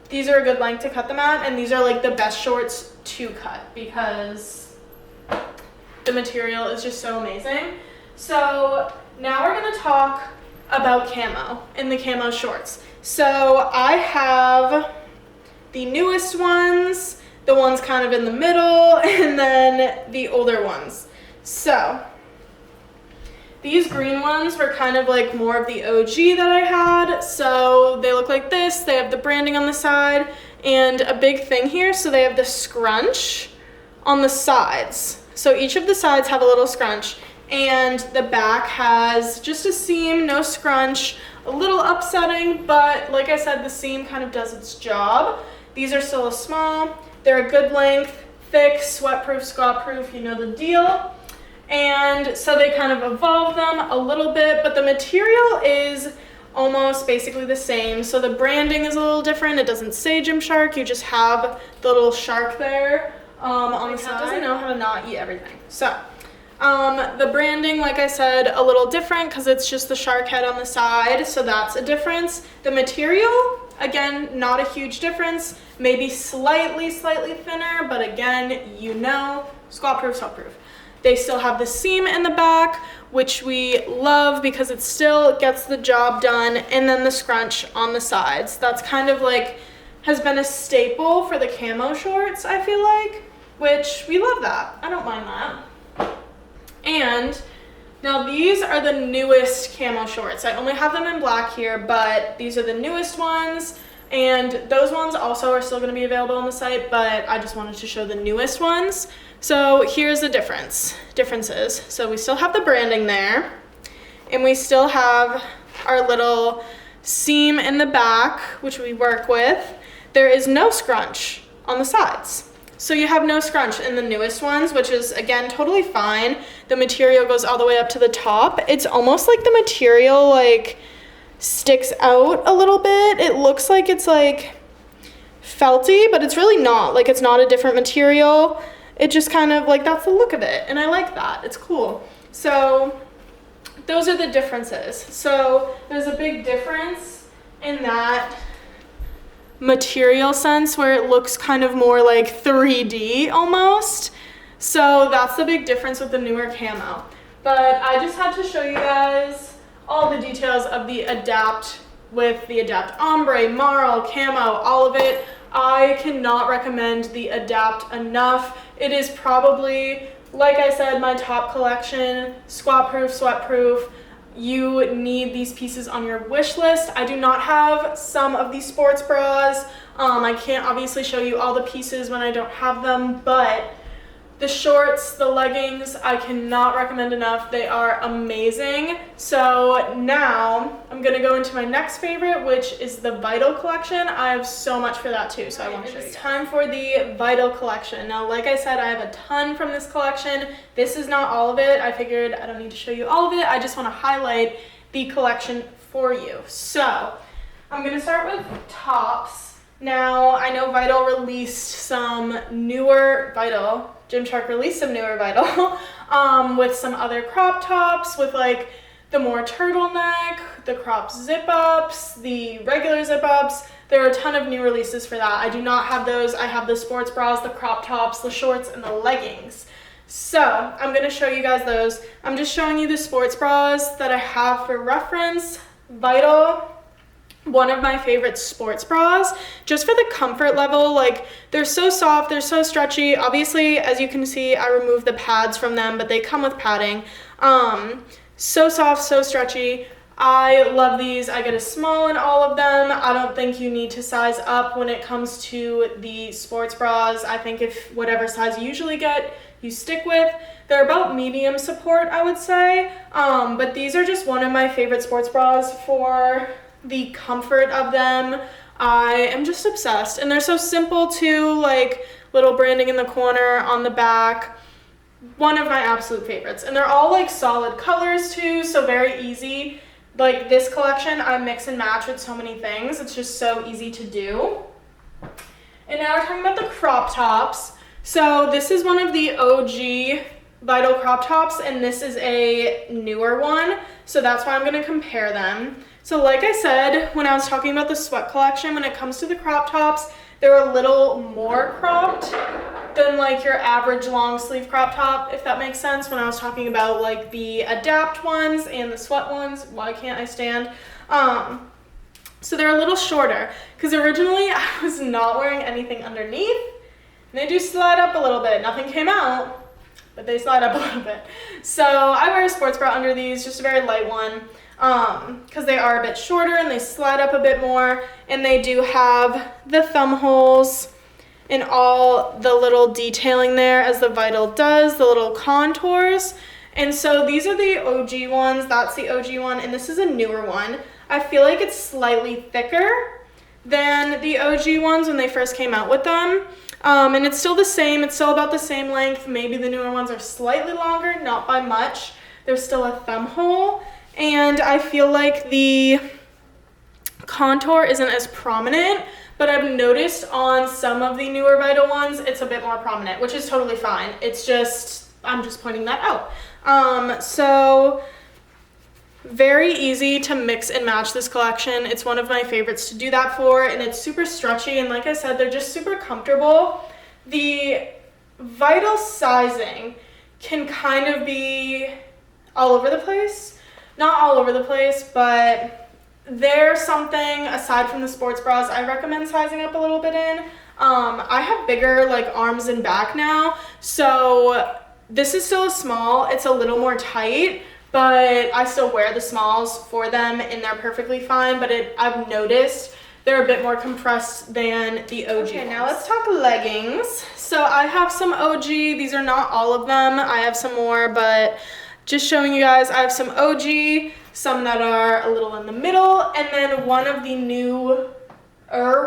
these are a good length to cut them at, and these are like the best shorts to cut because the material is just so amazing. So now we're gonna talk about camo and the camo shorts. So I have the newest ones, the ones kind of in the middle, and then the older ones. So these green ones were kind of like more of the OG that I had. So they look like this. They have the branding on the side and a big thing here. So they have the scrunch on the sides. So each of the sides have a little scrunch, and the back has just a seam, no scrunch, a little upsetting, but like I said, the seam kind of does its job. These are still a small. They're a good length, thick, sweat proof, squat proof, you know the deal. And so they kind of evolved them a little bit, but the material is almost basically the same. So the branding is a little different. It doesn't say Gymshark, you just have the little shark there on the side. Doesn't know how to not eat everything. So the branding, like I said, a little different because it's just the shark head on the side, so that's a difference. The material, again, not a huge difference, maybe slightly thinner, but again, you know, squat proof, sweat proof. They still have the seam in the back, which we love because it still gets the job done, and then the scrunch on the sides. That's kind of like, has been a staple for the camo shorts, I feel like, which we love that. I don't mind that. And Now these are the newest camo shorts. I only have them in black here, but these are the newest ones. And those ones also are still gonna be available on the site, but I just wanted to show the newest ones. So here's the differences. So we still have the branding there, and we still have our little seam in the back, which we work with. There is no scrunch on the sides. So you have no scrunch in the newest ones, which is, again, totally fine. The material goes all the way up to the top. It's almost like the material, like, sticks out a little bit. It looks like it's, like, felty, but it's really not. Like, it's not a different material. It just kind of, like, that's the look of it, and I like that. It's cool. So those are the differences. So there's a big difference in that material sense where it looks kind of more like 3D almost. So that's the big difference with the newer camo. But I just had to show you guys all the details of the Adapt with the Adapt Ombre, Marl, camo, all of it. I cannot recommend the Adapt enough. It is probably, like I said, my top collection, squat proof, sweat proof. You need these pieces on your wish list. I do not have some of these sports bras. I can't obviously show you all the pieces when I don't have them, but the shorts, the leggings, I cannot recommend enough. They are amazing. So now I'm gonna go into my next favorite, which is the Vital collection. I have so much for that too, so I want to show you. It's time for the Vital collection. Now, like I said, I have a ton from this collection. This is not all of it. I figured I don't need to show you all of it. I just want to highlight the collection for you. So I'm gonna start with tops. Now, I know Vital released some newer Gymshark released some newer Vital with some other crop tops with like the more turtleneck, the crop zip ups, the regular zip ups. There are a ton of new releases for that. I do not have those. I have the sports bras, the crop tops, the shorts, and the leggings. So I'm gonna show you guys those. I'm just showing you the sports bras that I have for reference. Vital, one of my favorite sports bras, just for the comfort level. Like, they're so soft, they're so stretchy. Obviously, as you can see, I removed the pads from them, but they come with padding. So soft, so stretchy. I love these. I get a small in all of them. I don't think you need to size up when it comes to the sports bras. I think if whatever size you usually get, you stick with. They're about medium support, I would say. But these are just one of my favorite sports bras for the comfort of them. I am just obsessed, and they're so simple too, like little branding in the corner on the back. One of my absolute favorites, and they're all like solid colors too, so very easy. Like this collection, I mix and match with so many things. It's just so easy to do. And now we're talking about the crop tops. So this is one of the OG Vital crop tops, and this is a newer one, so that's why I'm going to compare them. So like I said, when I was talking about the sweat collection, when it comes to the crop tops, they're a little more cropped than like your average long sleeve crop top, if that makes sense. When I was talking about like the Adapt ones and the sweat ones, why can't I stand? So they're a little shorter, because originally I was not wearing anything underneath, and they do slide up a little bit. Nothing came out, but they slide up a little bit. So I wear a sports bra under these, just a very light one, because they are a bit shorter and they slide up a bit more, and they do have the thumb holes and all the little detailing there as the Vital does, the little contours. And so these are the OG ones. That's the OG one, and this is a newer one. I feel like it's slightly thicker than the OG ones when they first came out with them. And it's still the same. It's still about the same length. Maybe the newer ones are slightly longer, not by much. There's still a thumb hole. And I feel like the contour isn't as prominent, but I've noticed on some of the newer Vital ones, it's a bit more prominent, which is totally fine. It's just, I'm just pointing that out. So very easy to mix and match this collection. It's one of my favorites to do that for, and it's super stretchy, and like I said, they're just super comfortable. The Vital sizing can kind of be all over the place. Not all over the place, but there's something aside from the sports bras I recommend sizing up a little bit in. I have bigger like arms and back now, so this is still a small. It's a little more tight, but I still wear the smalls for them and they're perfectly fine, but I've noticed they're a bit more compressed than the OG ones. Now let's talk leggings. So I have some OG, these are not all of them, I have some more, but just showing you guys, I have some OG, some that are a little in the middle, and then one of the newer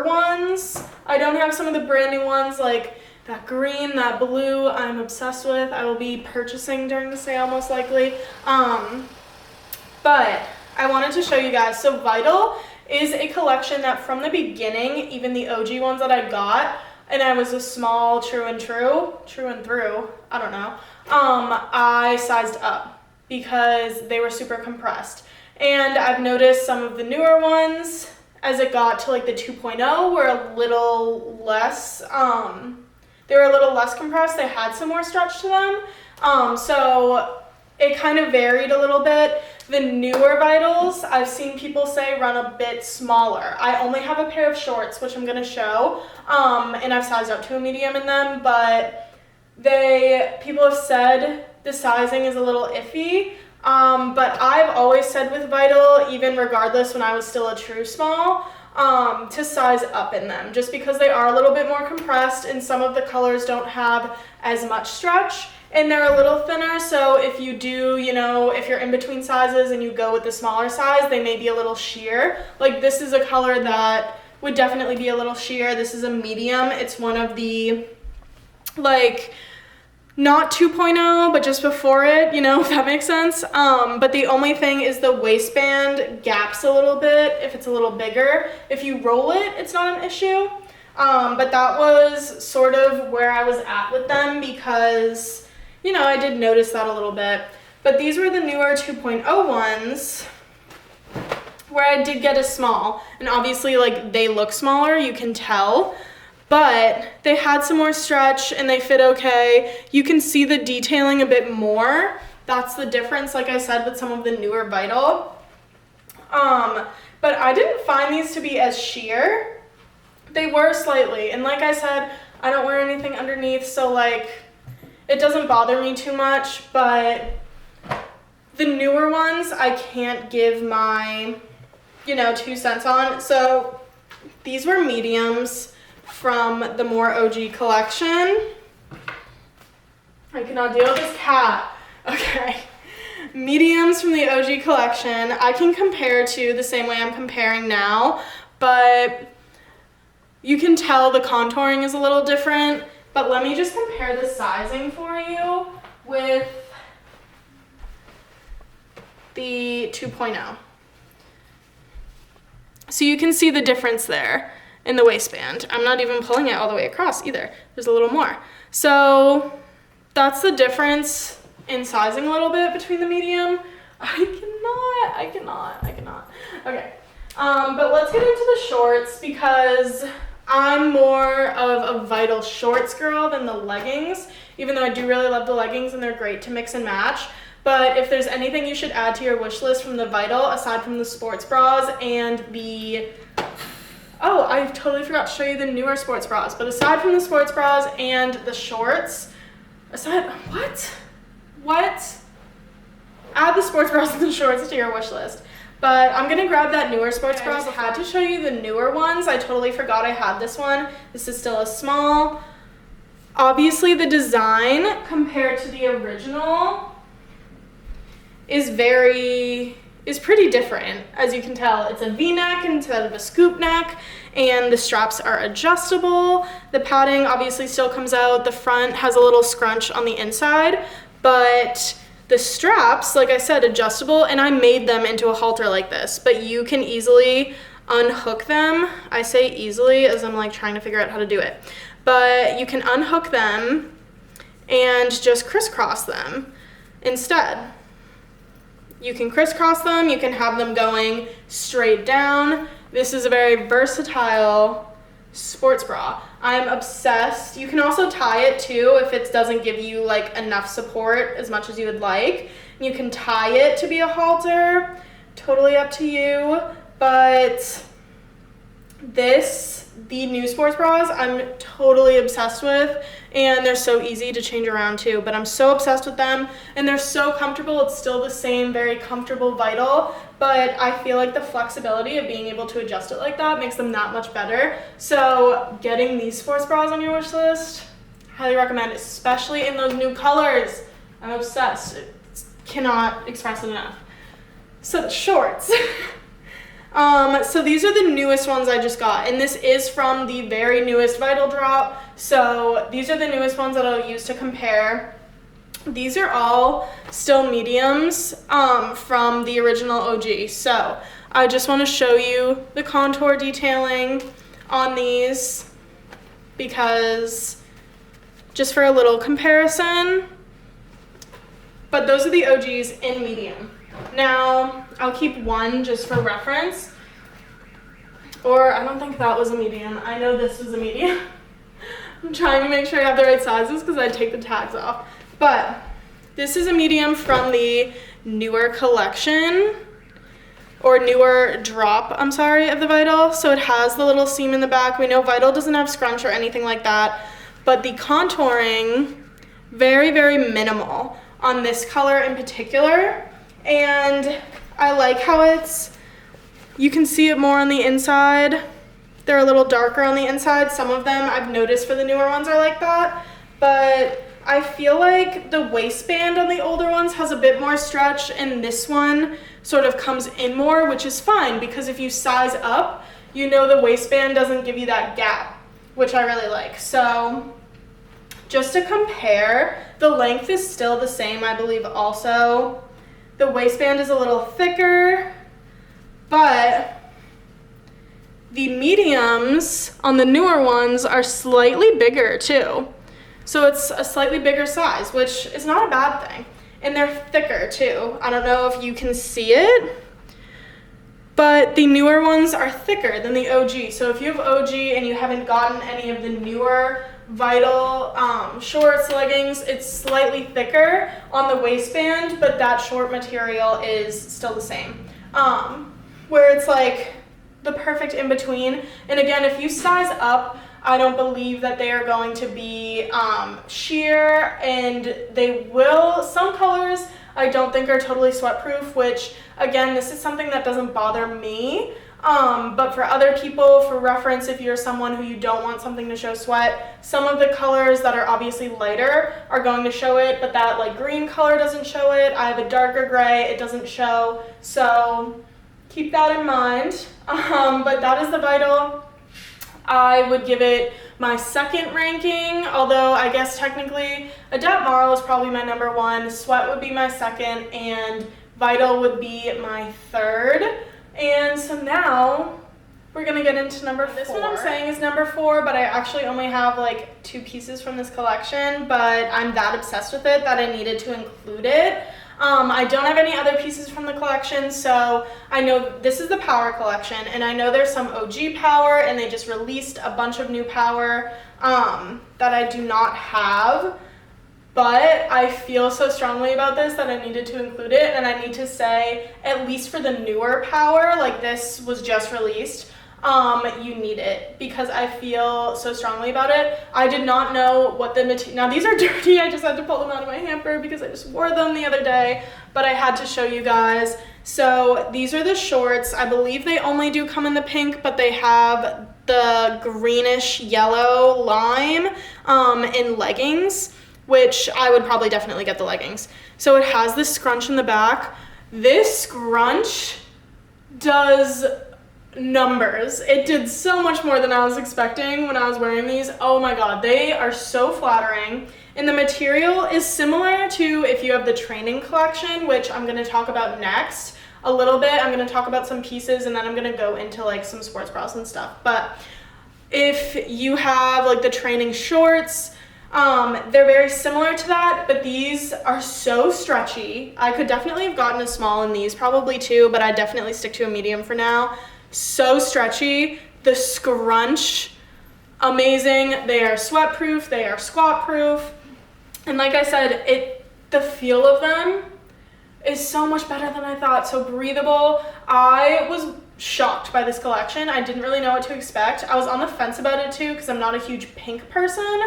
ones. I don't have some of the brand new ones, like that green, that blue, I'm obsessed with. I will be purchasing during the sale most likely. But I wanted to show you guys. So Vital is a collection that from the beginning, even the OG ones that I got, and I was a small true and through, I don't know, I sized up because they were super compressed. And I've noticed some of the newer ones, as it got to like the 2.0, were a little less, they were a little less compressed. They had some more stretch to them. So it kind of varied a little bit. The newer Vitals, I've seen people say run a bit smaller. I only have a pair of shorts, which I'm gonna show, and I've sized up to a medium in them, but people have said the sizing is a little iffy. But I've always said with Vital, even regardless when I was still a true small, to size up in them, just because they are a little bit more compressed and some of the colors don't have as much stretch and they're a little thinner. So if you do, if you're in between sizes and you go with the smaller size, they may be a little sheer. Like this is a color that would definitely be a little sheer. This is a medium. It's one of the, like, not 2.0, but just before it, if that makes sense. But the only thing is the waistband gaps a little bit if it's a little bigger. If you roll it, it's not an issue. But that was sort of where I was at with them because, I did notice that a little bit. But these were the newer 2.0 ones where I did get a small. And obviously, like, they look smaller, you can tell. But they had some more stretch and they fit okay. You can see the detailing a bit more. That's the difference, like I said, with some of the newer Vital. But I didn't find these to be as sheer. They were slightly, and like I said, I don't wear anything underneath, so like, it doesn't bother me too much, but the newer ones, I can't give my, 2 cents on. So these were mediums from the more OG collection. I cannot deal with this cat. Okay. Mediums from the OG collection. I can compare to the same way I'm comparing now, but you can tell the contouring is a little different. But let me just compare the sizing for you with the 2.0. So you can see the difference there in the waistband. I'm not even pulling it all the way across either. There's a little more. So that's the difference in sizing a little bit between the medium. I cannot. Okay, but let's get into the shorts because I'm more of a Vital shorts girl than the leggings, even though I do really love the leggings and they're great to mix and match. But if there's anything you should add to your wish list from the Vital, aside from the sports bras and the, oh, I totally forgot to show you the newer sports bras, but aside from the sports bras and the shorts, what? Add the sports bras and the shorts to your wish list. But I'm gonna grab that newer sports bra. I had to show you the newer ones. I totally forgot I had this one. This is still a small. Obviously the design compared to the original is pretty different. As you can tell, it's a V-neck instead of a scoop neck, and the straps are adjustable. The padding obviously still comes out. The front has a little scrunch on the inside, but the straps, like I said, adjustable, and I made them into a halter like this, but you can easily unhook them. I say easily as I'm like trying to figure out how to do it, but you can unhook them and just crisscross them instead. You can crisscross them, you can have them going straight down. This is a very versatile sports bra. I'm obsessed. You can also tie it too if it doesn't give you like enough support as much as you would like. You can tie it to be a halter, totally up to you. But this the new sports bras I'm totally obsessed with, and they're so easy to change around too, but I'm so obsessed with them, and they're so comfortable. It's still the same very comfortable Vital, but I feel like the flexibility of being able to adjust it like that makes them that much better. So getting these sports bras on your wish list, highly recommend, especially in those new colors. I'm obsessed. Cannot express it enough. So the shorts. So these are the newest ones I just got, and this is from the very newest Vital drop. So these are the newest ones that I'll use to compare. These are all still mediums from the original OG. So I just want to show you the contour detailing on these, because just for a little comparison. But those are the OGs in medium. Now, I'll keep one just for reference. Or I don't think that was a medium. I know this was a medium. I'm trying to make sure I have the right sizes because I take the tags off. But this is a medium from the newer collection, or newer drop, I'm sorry, of the Vital. So it has the little seam in the back. We know Vital doesn't have scrunch or anything like that, but the contouring, very, very minimal on this color in particular. And I like how you can see it more on the inside. They're a little darker on the inside. Some of them I've noticed for the newer ones are like that, but I feel like the waistband on the older ones has a bit more stretch, and this one sort of comes in more, which is fine, because if you size up, you know the waistband doesn't give you that gap, which I really like. So just to compare, the length is still the same, I believe also. The waistband is a little thicker, but the mediums on the newer ones are slightly bigger too. So it's a slightly bigger size, which is not a bad thing. And they're thicker too. I don't know if you can see it, but the newer ones are thicker than the OG. So if you have OG and you haven't gotten any of the newer Vital shorts, leggings, it's slightly thicker on the waistband, but that short material is still the same. Where it's like the perfect in between. And again, if you size up, I don't believe that they are going to be sheer, and they will, some colors I don't think are totally sweat proof, which again, this is something that doesn't bother me. But for other people, for reference, if you're someone who you don't want something to show sweat, some of the colors that are obviously lighter are going to show it, but that like green color doesn't show it. I have a darker gray, it doesn't show. So keep that in mind. But that is the Vital. I would give it my second ranking, although I guess technically Adapt Marl is probably my number one, Sweat would be my second, and Vital would be my third. And so now we're gonna get into number 4. This one I'm saying is number 4, but I actually only have like 2 pieces from this collection, but I'm that obsessed with it that I needed to include it. I don't have any other pieces from the collection, so I know this is the Power collection, and I know there's some OG Power, and they just released a bunch of new Power that I do not have. But I feel so strongly about this that I needed to include it, and I need to say, at least for the newer Power, like this was just released, you need it, because I feel so strongly about it. I did not know what the material, now these are dirty, I just had to pull them out of my hamper because I just wore them the other day, but I had to show you guys. So these are the shorts. I believe they only do come in the pink, but they have the greenish yellow lime in leggings, which I would probably definitely get the leggings. So it has this scrunch in the back. This scrunch does numbers. It did so much more than I was expecting when I was wearing these. Oh my god, they are so flattering. And the material is similar to if you have the training collection, which I'm gonna talk about next a little bit. I'm gonna talk about some pieces, and then I'm gonna go into like some sports bras and stuff. But if you have like the training shorts, they're very similar to that, but these are so stretchy. I could definitely have gotten a small in these, probably too, but I definitely stick to a medium for now. So stretchy. The scrunch, amazing. They are sweat proof, they are squat proof, and like I said, the feel of them is so much better than I thought. So breathable. I was shocked by this collection. I didn't really know what to expect. I was on the fence about it too because I'm not a huge pink person,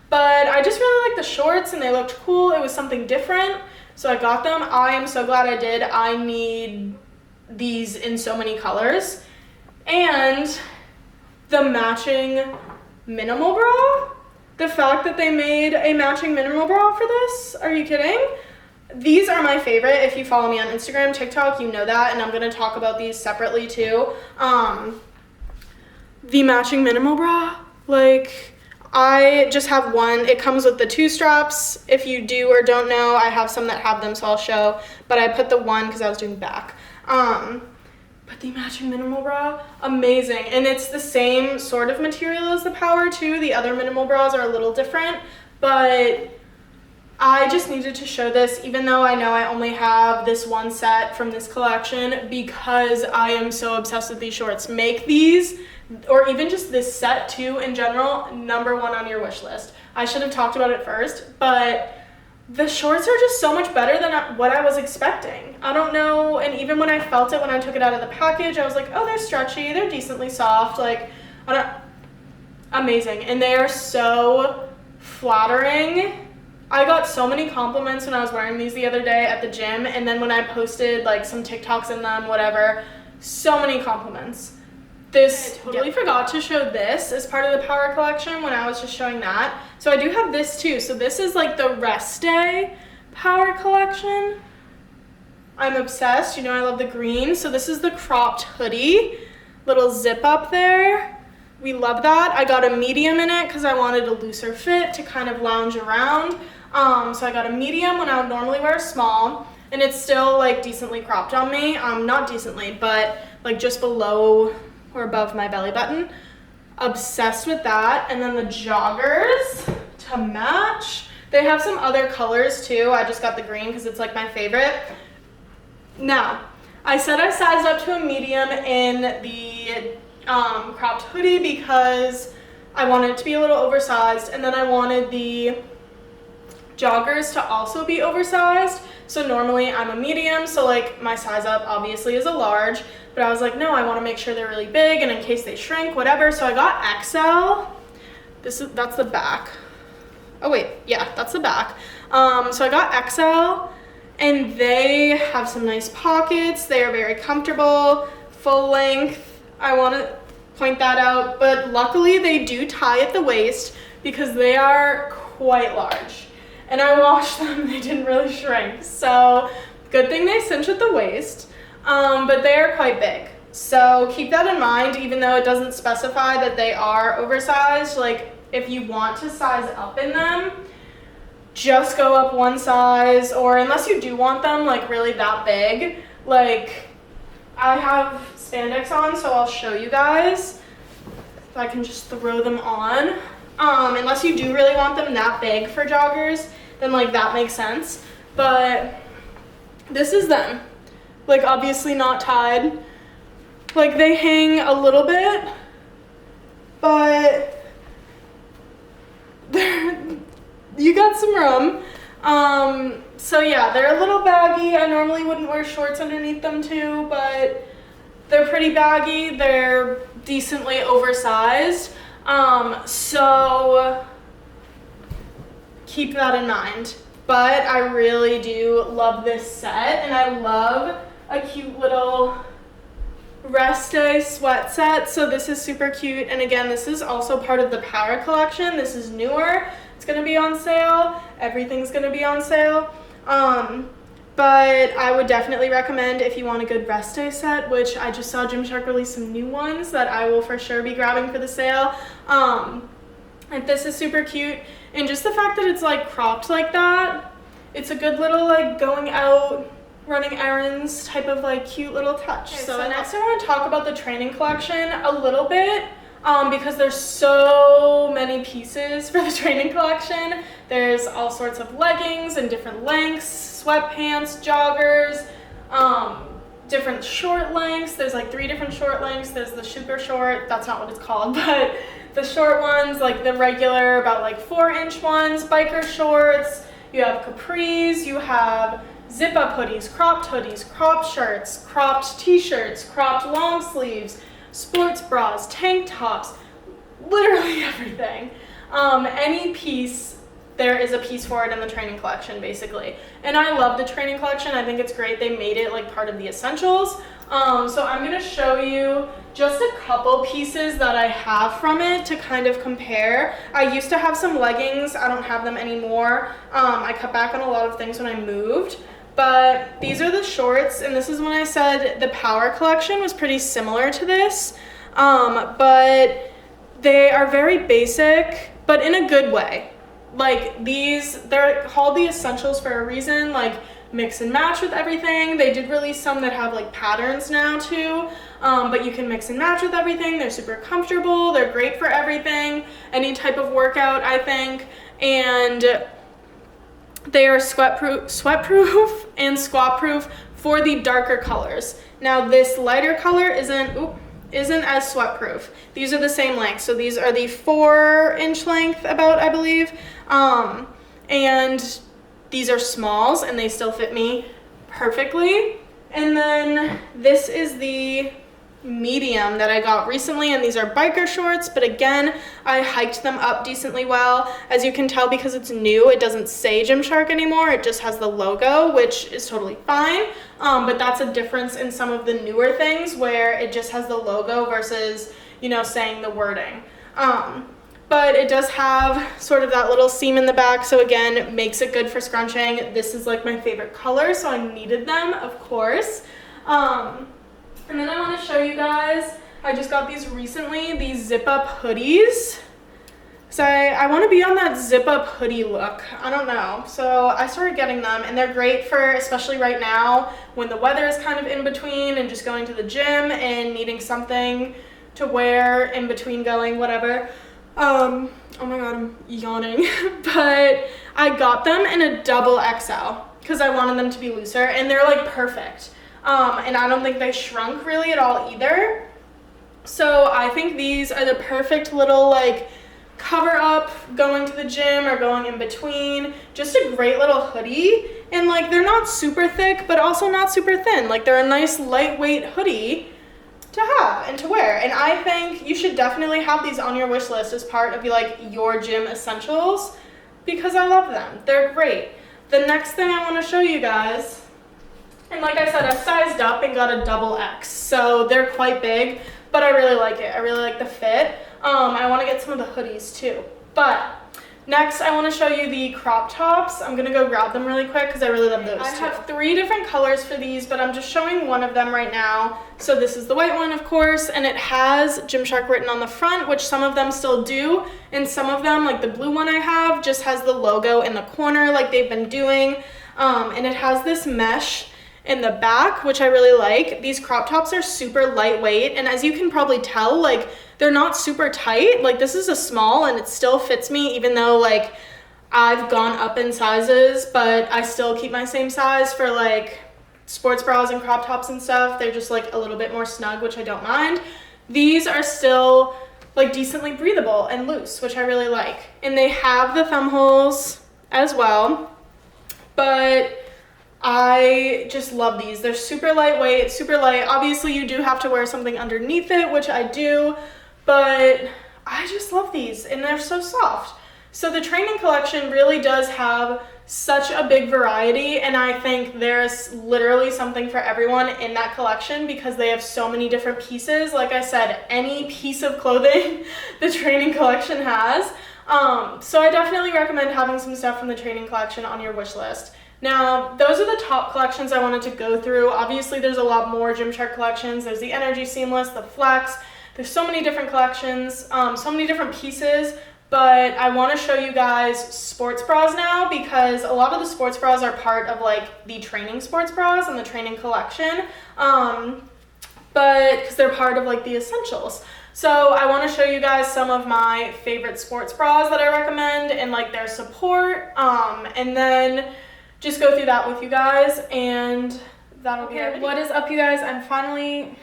but I just really liked the shorts and they looked cool. It was something different, so I got them. I am so glad I did. I need these in so many colors. And the matching minimal bra, the fact that they made a matching minimal bra for this, are you kidding? These are my favorite. If you follow me on Instagram, TikTok, you know that, and I'm gonna talk about these separately too. The matching minimal bra, like, I just have one. It comes with the 2 straps. If you do or don't know, I have some that have them, so I'll show, but I put the one because I was doing back. But the matching minimal bra, amazing. And it's the same sort of material as the Power too. The other minimal bras are a little different, but I just needed to show this, even though I know I only have this one set from this collection, because I am so obsessed with these shorts. Make these, or even just this set too in general, #1 on your wish list. I should have talked about it first, but the shorts are just so much better than what I was expecting. I don't know, and even when I felt it when I took it out of the package, I was like, oh, they're stretchy, they're decently soft, like, amazing. And they are so flattering. I got so many compliments when I was wearing these the other day at the gym, and then when I posted like some TikToks in them, whatever, so many compliments. This, I totally forgot to show this as part of the Power collection when I was just showing that. So I do have this too. So this is like the rest day Power collection. I'm obsessed, you know I love the green. So this is the cropped hoodie, little zip up there. We love that. I got a medium in it because I wanted a looser fit to kind of lounge around. So I got a medium when I would normally wear a small, and it's still like decently cropped on me. Not decently, but like just below or above my belly button. Obsessed with that. And then the joggers to match. They have some other colors too. I just got the green because it's like my favorite. Now, I said I sized up to a medium in the cropped hoodie because I wanted it to be a little oversized, and then I wanted the joggers to also be oversized. So normally I'm a medium, so like my size up obviously is a large, but I was like, no, I want to make sure they're really big and in case they shrink, whatever. So I got XL. That's the back. Oh wait, yeah, that's the back. So I got XL, and they have some nice pockets. They are very comfortable, full length. I want to point that out, but luckily they do tie at the waist because they are quite large. And I washed them, they didn't really shrink. So good thing they cinch at the waist, but they are quite big. So keep that in mind, even though it doesn't specify that they are oversized. Like if you want to size up in them, just go up one size, or unless you do want them like really that big, like I have spandex on, so I'll show you guys if I can just throw them on. Unless you do really want them that big for joggers, then like that makes sense. But this is them. Like obviously not tied. Like they hang a little bit, but you got some room. So yeah, they're a little baggy. I normally wouldn't wear shorts underneath them too, but they're pretty baggy. They're decently oversized. So keep that in mind. But I really do love this set, and I love a cute little rest day sweat set. So this is super cute, and again, this is also part of the Power collection. This is newer. It's gonna be on sale. Everything's gonna be on sale. But I would definitely recommend if you want a good rest day set, which I just saw Gymshark release some new ones that I will for sure be grabbing for the sale. And this is super cute, and just the fact that it's like cropped like that, it's a good little like going out, running errands type of like cute little touch. Okay, so next I want to talk about the training collection a little bit. Because there's so many pieces for the training collection. There's all sorts of leggings in different lengths, sweatpants, joggers, different short lengths. There's like 3 different short lengths. There's the super short, that's not what it's called, but the short ones, like the regular about like 4-inch ones, biker shorts. You have capris, you have zip-up hoodies, cropped shirts, cropped t-shirts, cropped long sleeves, sports bras, tank tops, literally everything. Any piece, there is a piece for it in the training collection, basically. And I love the training collection. I think it's great. They made it like part of the essentials. So I'm gonna show you just a couple pieces that I have from it to kind of compare. I used to have some leggings. I don't have them anymore. I cut back on a lot of things when I moved. But these are the shorts, and this is when I said the Power collection was pretty similar to this. But they are very basic, but in a good way. Like these, they're called the essentials for a reason, like mix and match with everything. They did release some that have like patterns now too, but you can mix and match with everything. They're super comfortable. They're great for everything, any type of workout, I think. And they are sweatproof and squat-proof for the darker colors. Now this lighter color isn't as sweat-proof. These are the same length. So these are the 4-inch length about, I believe. And these are smalls and they still fit me perfectly. And then this is the medium that I got recently, and these are biker shorts, but again, I hiked them up decently well. As you can tell, because it's new, it doesn't say Gymshark anymore. It just has the logo, which is totally fine. But that's a difference in some of the newer things where it just has the logo versus, you know, saying the wording. But it does have sort of that little seam in the back, so again, it makes it good for scrunching. This is like my favorite color, so I needed them, of course. And then I want to show you guys, I just got these recently, these zip-up hoodies. So I want to be on that zip-up hoodie look. I don't know. So I started getting them, and they're great for, especially right now, when the weather is kind of in between and just going to the gym and needing something to wear in between going, whatever. Oh my God, I'm yawning. But I got them in a double XL because I wanted them to be looser, and they're like perfect. And I don't think they shrunk really at all either. So I think these are the perfect little like cover up going to the gym or going in between. Just a great little hoodie, and like they're not super thick but also not super thin. Like they're a nice lightweight hoodie to have and to wear, and I think you should definitely have these on your wish list as part of like your gym essentials because I love them. They're great. The next thing I want to show you guys, and like I said, I've sized up and got a double X, so they're quite big, but I really like it. I really like the fit. I want to get some of the hoodies too. But next, I want to show you the crop tops. I'm going to go grab them really quick because I really love those too. I have 3 different colors for these, but I'm just showing one of them right now. So this is the white one, of course, and it has Gymshark written on the front, which some of them still do, and some of them, like the blue one I have, just has the logo in the corner like they've been doing, and it has this mesh in the back, which I really like. These crop tops are super lightweight, and as you can probably tell, like they're not super tight. Like this is a small and it still fits me, even though like I've gone up in sizes, but I still keep my same size for like sports bras and crop tops and stuff. They're just like a little bit more snug, which I don't mind. These are still like decently breathable and loose, which I really like. And they have the thumb holes as well, but I just love these. They're super lightweight, super light. Obviously you do have to wear something underneath it, which I do, but I just love these and they're so soft. So the training collection really does have such a big variety, and I think there's literally something for everyone in that collection because they have so many different pieces. Like I said, any piece of clothing the training collection has. So I definitely recommend having some stuff from the training collection on your wish list. Now, those are the top collections I wanted to go through. Obviously, there's a lot more Gymshark collections. There's the Energy Seamless, the Flex. There's so many different collections, so many different pieces, but I want to show you guys sports bras now because a lot of the sports bras are part of like the training sports bras and the training collection, but because they're part of like the essentials. So I want to show you guys some of my favorite sports bras that I recommend and like their support, and then just go through that with you guys, and that'll be it. What is up, you guys? I'm finally...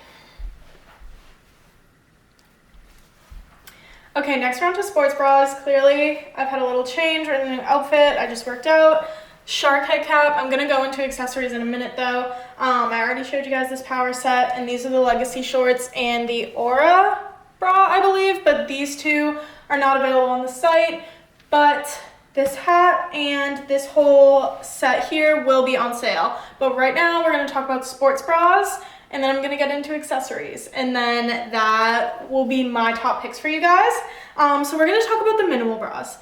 Okay, next round to sports bras. Clearly, I've had a little change or a new outfit. I just worked out. shark head cap. I'm gonna go into accessories in a minute though. I already showed you guys this power set, and these are the legacy shorts and the Aura bra, I believe, but these two are not available on the site. But this hat and this whole set here will be on sale. But right now we're gonna talk about sports bras, and then I'm gonna get into accessories, and then that will be my top picks for you guys. So we're gonna talk about the minimal bras,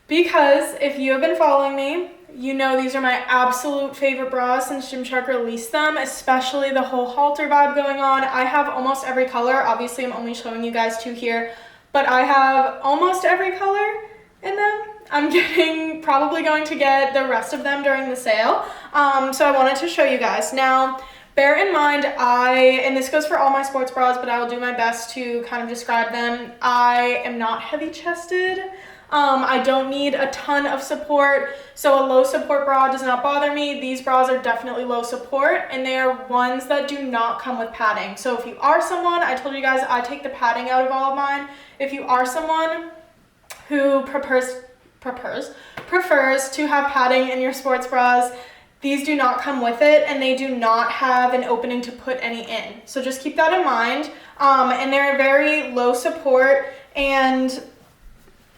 because if you have been following me, you know these are my absolute favorite bras since Gymshark released them, especially the whole halter vibe going on. I have almost every color. Obviously, I'm only showing you guys two here, but I have almost every color in them. I'm probably going to get the rest of them during the sale. So I wanted to show you guys. Now, bear in mind, and this goes for all my sports bras, but I will do my best to kind of describe them. I am not heavy chested. I don't need a ton of support, so a low support bra does not bother me. These bras are definitely low support, and they are ones that do not come with padding. So if you are someone, I told you guys I take the padding out of all of mine. If you are someone who prefers to have padding in your sports bras, these do not come with it, and they do not have an opening to put any in. So just keep that in mind. And they're very low support, and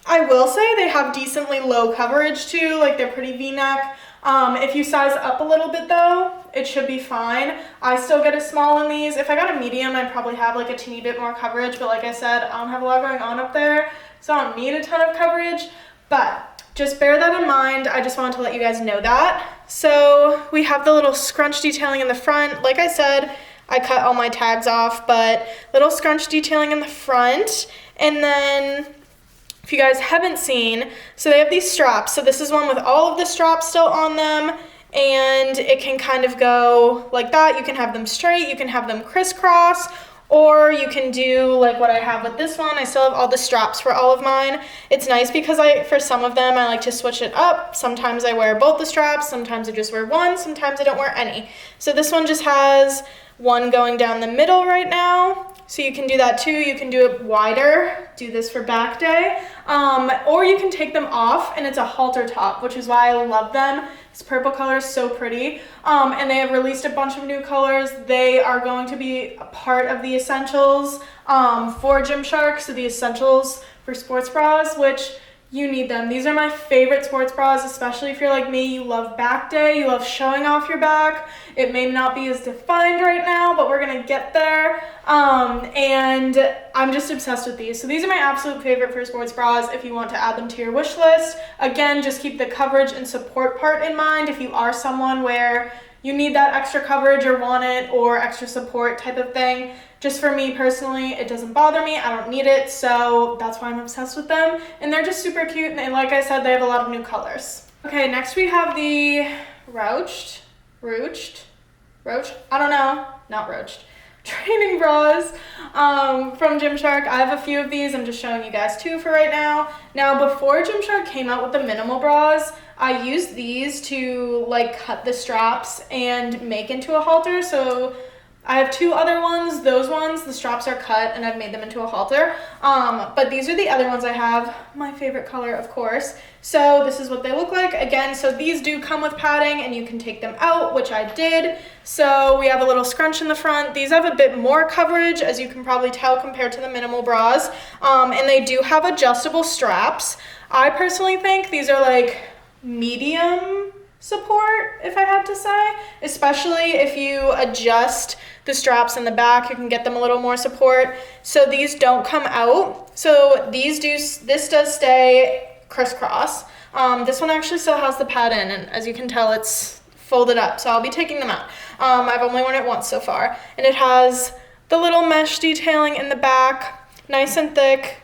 I will say they have decently low coverage too, like they're pretty V-neck. If you size up a little bit though, it should be fine. I still get a small in these. If I got a medium, I'd probably have like a teeny bit more coverage, but like I said, I don't have a lot going on up there, so I don't need a ton of coverage, but just bear that in mind. I just wanted to let you guys know that. So we have the little scrunch detailing in the front. Like I said, I cut all my tags off, but little scrunch detailing in the front. And then if you guys haven't seen, so they have these straps. So this is one with all of the straps still on them, and it can kind of go like that. You can have them straight, you can have them crisscross, or you can do like what I have with this one. I still have all the straps for all of mine. It's nice because for some of them, I like to switch it up. Sometimes I wear both the straps, sometimes I just wear one, sometimes I don't wear any. So this one just has one going down the middle right now. So you can do that too. You can do it wider, do this for back day, or you can take them off, and it's a halter top, which is why I love them. This purple color is so pretty, and they have released a bunch of new colors. They are going to be a part of the essentials for Gymshark, so the essentials for sports bras, which you need them. These are my favorite sports bras, especially if you're like me, you love back day, you love showing off your back. It may not be as defined right now, but we're gonna get there. And I'm just obsessed with these. So these are my absolute favorite for sports bras if you want to add them to your wish list. Again, just keep the coverage and support part in mind if you are someone where you need that extra coverage or want it, or extra support type of thing. Just for me personally, it doesn't bother me. I don't need it, so that's why I'm obsessed with them. And they're just super cute, and like I said, they have a lot of new colors. Okay, next we have the roached, I don't know, not roached, training bras from Gymshark. I have a few of these. I'm just showing you guys two for right now. Now, before Gymshark came out with the minimal bras, I used these to like cut the straps and make into a halter. So I have two other ones. Those ones, the straps are cut and I've made them into a halter. But these are the other ones I have. My favorite color, of course. So this is what they look like. Again, so these do come with padding and you can take them out, which I did. So we have a little scrunch in the front. These have a bit more coverage, as you can probably tell, compared to the minimal bras. And they do have adjustable straps. I personally think these are like medium support, if I had to say, especially if you adjust the straps in the back, you can get them a little more support. So these don't come out. So this does stay crisscross. This one actually still has the pad in, and as you can tell, it's folded up, so I'll be taking them out. I've only worn it once so far, and it has the little mesh detailing in the back, nice and thick,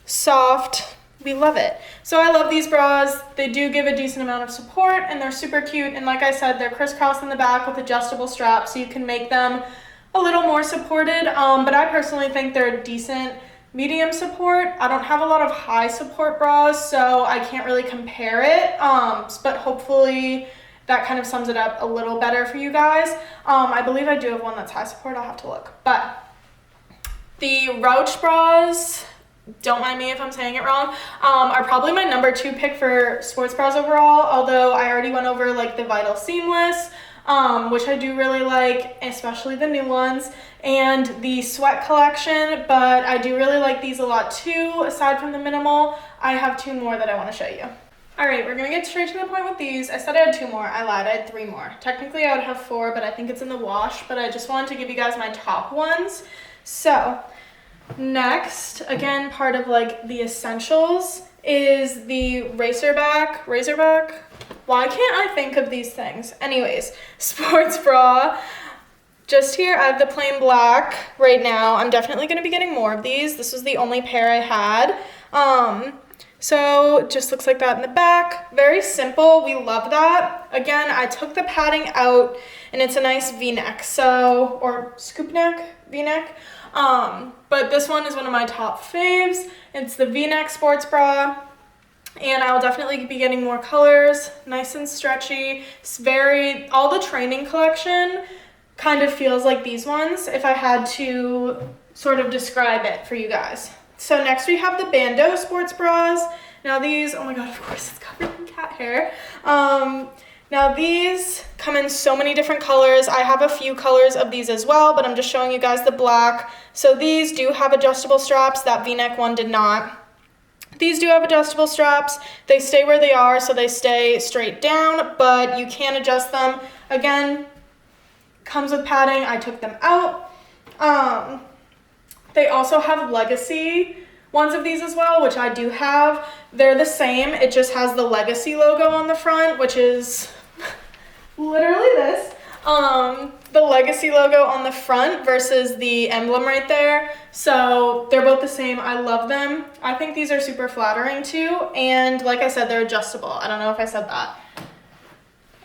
soft. We love it. So I love these bras. They do give a decent amount of support, and they're super cute. And like I said, they're crisscross in the back with adjustable straps, so you can make them a little more supported. But I personally think they're a decent medium support. I don't have a lot of high support bras, so I can't really compare it. But hopefully that kind of sums it up a little better for you guys. I believe I do have one that's high support. I'll have to look. But the Rouch bras, don't mind me if I'm saying it wrong, are probably my number 2 pick for sports bras overall, although I already went over like the Vital Seamless, which I do really like, especially the new ones, and the Sweat collection, but I do really like these a lot too. Aside from the minimal, I have 2 more that I want to show you. All right, we're gonna get straight to the point with these. I said I had 2 more, I lied, I had 3 more. Technically I would have 4, but I think it's in the wash, but I just wanted to give you guys my top ones. So next, again, part of like the essentials is the Razorback. Why can't I think of these things? Anyways, sports bra. Just here, I have the plain black right now. I'm definitely gonna be getting more of these. This was the only pair I had. So it just looks like that in the back. Very simple, we love that. Again, I took the padding out and it's a nice V-neck, or scoop neck, V-neck. But this one is one of my top faves. It's the V-neck sports bra. And I'll definitely be getting more colors, nice and stretchy. It's all the training collection kind of feels like these ones if I had to sort of describe it for you guys. So next we have the Bandeau sports bras. Now these, oh my god, of course it's covered in cat hair. Now these come in so many different colors. I have a few colors of these as well, but I'm just showing you guys the black. So these do have adjustable straps. That V-neck one did not. These do have adjustable straps. They stay where they are, so they stay straight down, but you can adjust them. Again, comes with padding. I took them out. They also have Legacy ones of these as well, which I do have. They're the same. It just has the Legacy logo on the front, which is literally this. The Legacy logo on the front versus the emblem right there. So they're both the same. I love them. I think these are super flattering too. And like I said, they're adjustable. I don't know if I said that.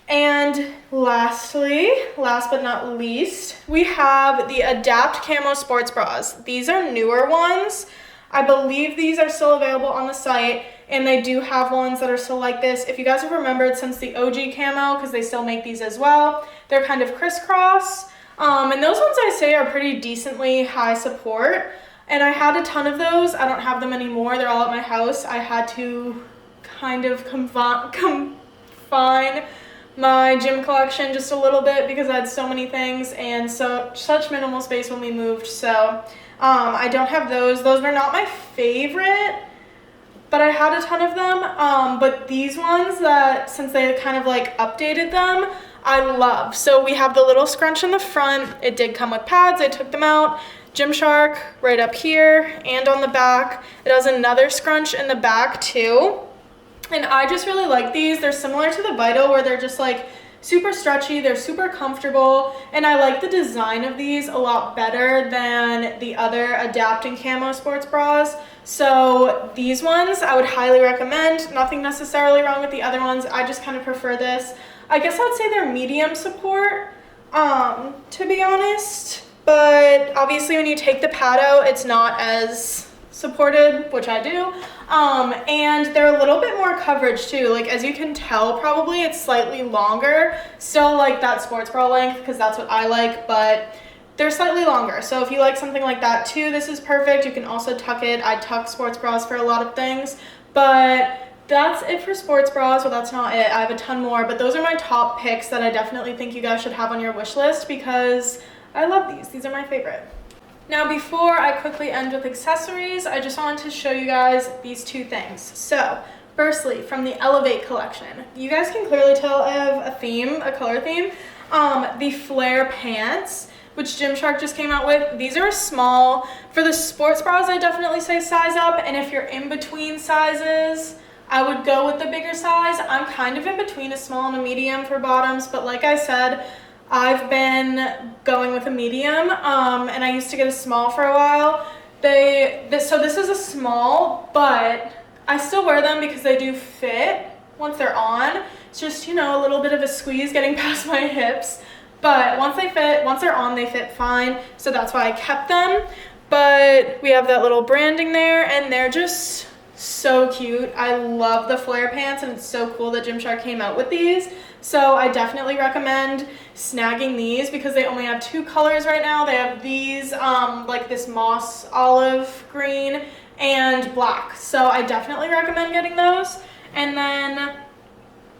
And lastly, last but not least, we have the Adapt Camo Sports Bras. These are newer ones. I believe these are still available on the site, and they do have ones that are still like this. If you guys have remembered since the OG camo, because they still make these as well, they're kind of crisscross. And those ones I say are pretty decently high support. And I had a ton of those. I don't have them anymore. They're all at my house. I had to kind of confine my gym collection just a little bit because I had so many things and such minimal space when we moved. So I don't have those. Those were not my favorite, but I had a ton of them. But these ones that, since they kind of like updated them, I love. So we have the little scrunch in the front. It did come with pads. I took them out. Gymshark right up here and on the back. It has another scrunch in the back too. And I just really like these. They're similar to the Vital where they're just like super stretchy, they're super comfortable, and I like the design of these a lot better than the other Adapt and Camo sports bras. So these ones I would highly recommend. Nothing necessarily wrong with the other ones. I just kind of prefer this. I guess I'd say they're medium support, to be honest. But obviously when you take the pad out, it's not as supported, which I do. And they're a little bit more coverage too. Like as you can tell, probably it's slightly longer. Still like that sports bra length because that's what I like, but they're slightly longer. So if you like something like that too, this is perfect. You can also tuck it. I tuck sports bras for a lot of things, but that's it for sports bras. Well, that's not it. I have a ton more, but those are my top picks that I definitely think you guys should have on your wish list because I love these. These are my favorite. Now, before I quickly end with accessories, I just wanted to show you guys these two things. So, firstly, from the Elevate collection, you guys can clearly tell I have a theme, a color theme. The flare pants, which Gymshark just came out with. These are small. For the sports bras, I definitely say size up, and if you're in between sizes, I would go with the bigger size. I'm kind of in between a small and a medium for bottoms, but like I said, I've been going with a medium, and I used to get a small for a while. So this is a small, but I still wear them because they do fit once they're on. It's just, you know, a little bit of a squeeze getting past my hips. But once they're on, they fit fine. So that's why I kept them. But we have that little branding there, and they're just so cute. I love the flare pants, and it's so cool that Gymshark came out with these. So I definitely recommend snagging these because they only have 2 colors right now. They have these like this moss olive green and black. So I definitely recommend getting those. And then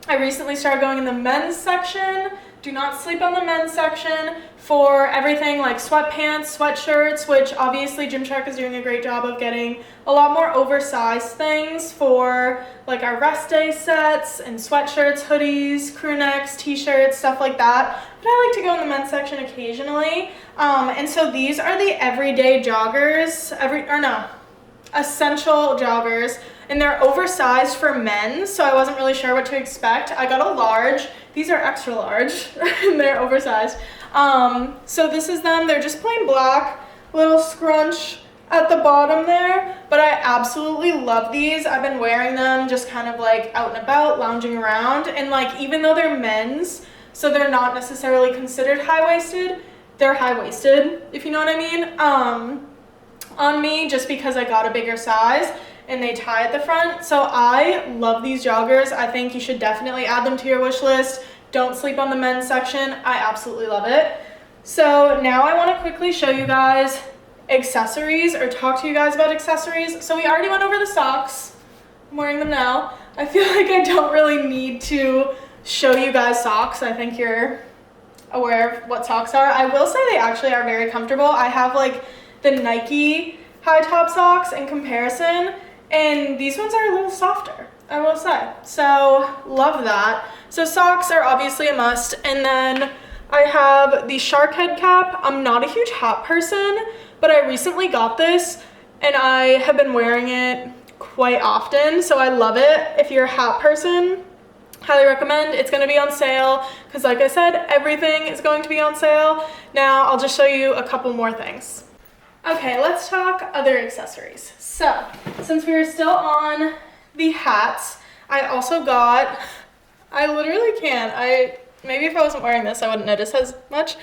I recently started going in the men's section. Do not sleep on the men's section for everything like sweatpants, sweatshirts, which obviously Gymshark is doing a great job of getting a lot more oversized things for like our rest day sets and sweatshirts, hoodies, crew necks, t-shirts, stuff like that. But I like to go in the men's section occasionally. And so these are the everyday joggers, essential joggers, and they're oversized for men, so I wasn't really sure what to expect. I got a large. These are extra large, and they're oversized. So this is them. They're just plain black, little scrunch at the bottom there, but I absolutely love these. I've been wearing them just kind of like out and about, lounging around, and like even though they're men's, so they're not necessarily considered high-waisted, they're high-waisted, if you know what I mean. On me, just because I got a bigger size, and they tie at the front. So I love these joggers. I think you should definitely add them to your wish list. Don't sleep on the men's section. I absolutely love it. So now I want to quickly show you guys accessories, or talk to you guys about accessories. So we already went over the socks. I'm wearing them now. I feel like I don't really need to show you guys socks. I think you're aware of what socks are. I will say they actually are very comfortable. I have like the Nike high top socks in comparison, and these ones are a little softer, I will say. So love that. So socks are obviously a must. And then I have the shark head cap. I'm not a huge hat person, but I recently got this and I have been wearing it quite often, so I love it. If you're a hat person, highly recommend. It's going to be on sale because like I said, everything is going to be on sale. Now I'll just show you a couple more things. Okay, let's talk other accessories. So, since we were still on the hats, I also got, I literally can't, maybe if I wasn't wearing this, I wouldn't notice as much.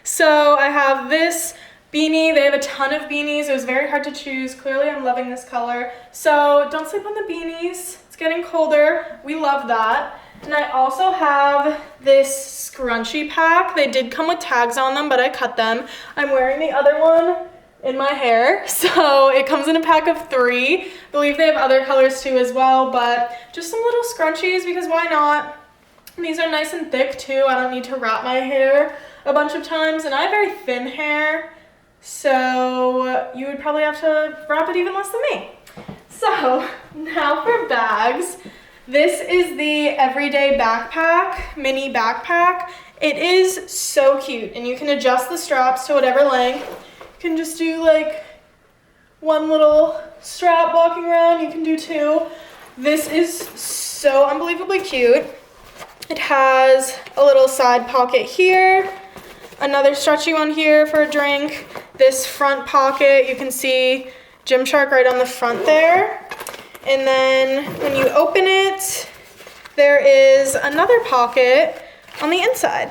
So I have this beanie. They have a ton of beanies. It was very hard to choose. Clearly I'm loving this color. So don't sleep on the beanies. It's getting colder. We love that. And I also have this scrunchie pack. They did come with tags on them, but I cut them. I'm wearing the other one in my hair, so it comes in a pack of 3. I believe they have other colors too as well, but just some little scrunchies because why not? And these are nice and thick too. I don't need to wrap my hair a bunch of times, and I have very thin hair, so you would probably have to wrap it even less than me. So now for bags. This is the everyday backpack, mini backpack. It is so cute, and you can adjust the straps to whatever length. You can just do like one little strap walking around. You can do 2. This is so unbelievably cute. It has a little side pocket here, another stretchy one here for a drink. This front pocket, you can see Gymshark right on the front there. And then when you open it, there is another pocket on the inside.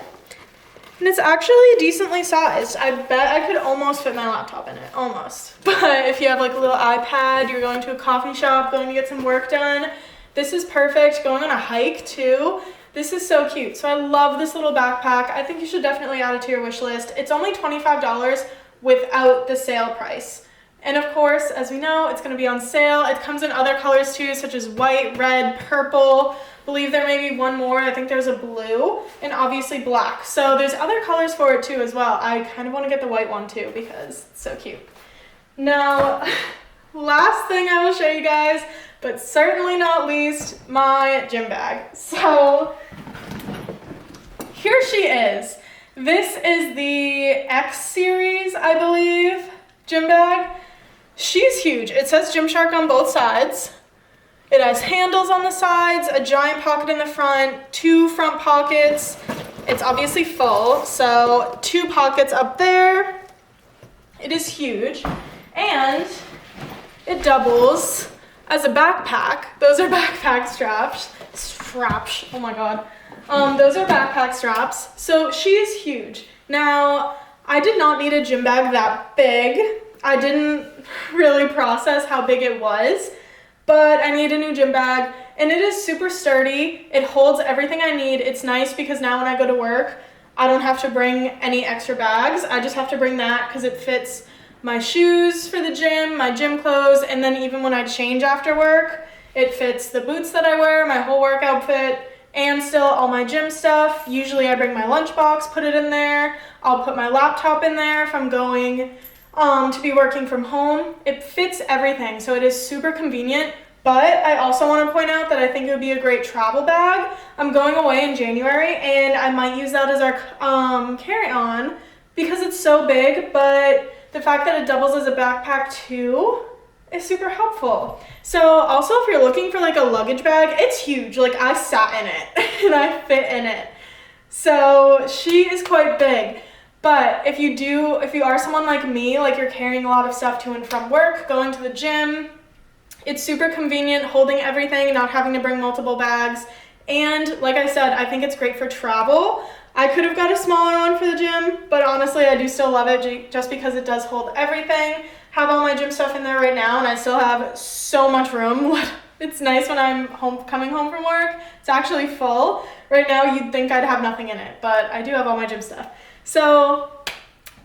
And it's actually decently sized. I bet I could almost fit my laptop in it, almost. But if you have like a little iPad, you're going to a coffee shop, going to get some work done, this is perfect. Going on a hike too. This is so cute. So I love this little backpack. I think you should definitely add it to your wish list. It's only $25 without the sale price. And of course, as we know, it's going to be on sale. It comes in other colors too, such as white, red, purple. I believe there may be one more. I think there's a blue and obviously black. So there's other colors for it too as well. I kind of want to get the white one too because it's so cute. Now, last thing I will show you guys, but certainly not least, my gym bag. So here she is. This is the X series, I believe, gym bag. She's huge. It says Gymshark on both sides. It has handles on the sides, a giant pocket in the front, 2 front pockets. It's obviously full, so 2 pockets up there. It is huge, and it doubles as a backpack. Those are backpack straps. Oh my god. Those are backpack straps. So she is huge. Now, I did not need a gym bag that big. I didn't really process how big it was, but I need a new gym bag, and it is super sturdy. It holds everything I need. It's nice because now when I go to work, I don't have to bring any extra bags. I just have to bring that because it fits my shoes for the gym, my gym clothes, and then even when I change after work, it fits the boots that I wear, my whole work outfit, and still all my gym stuff. Usually I bring my lunchbox, put it in there. I'll put my laptop in there if I'm going to be working from home. It fits everything, so it is super convenient. But I also want to point out that I think it would be a great travel bag. I'm going away in January, and I might use that as our carry-on because it's so big, but the fact that it doubles as a backpack too is super helpful. So also, if you're looking for like a luggage bag, it's huge. Like, I sat in it and I fit in it. So she is quite big. But if you are someone like me, like you're carrying a lot of stuff to and from work, going to the gym, it's super convenient holding everything, not having to bring multiple bags. And like I said, I think it's great for travel. I could have got a smaller one for the gym, but honestly, I do still love it just because it does hold everything. Have all my gym stuff in there right now, and I still have so much room. It's nice when I'm coming home from work. It's actually full. Right now, you'd think I'd have nothing in it, but I do have all my gym stuff. So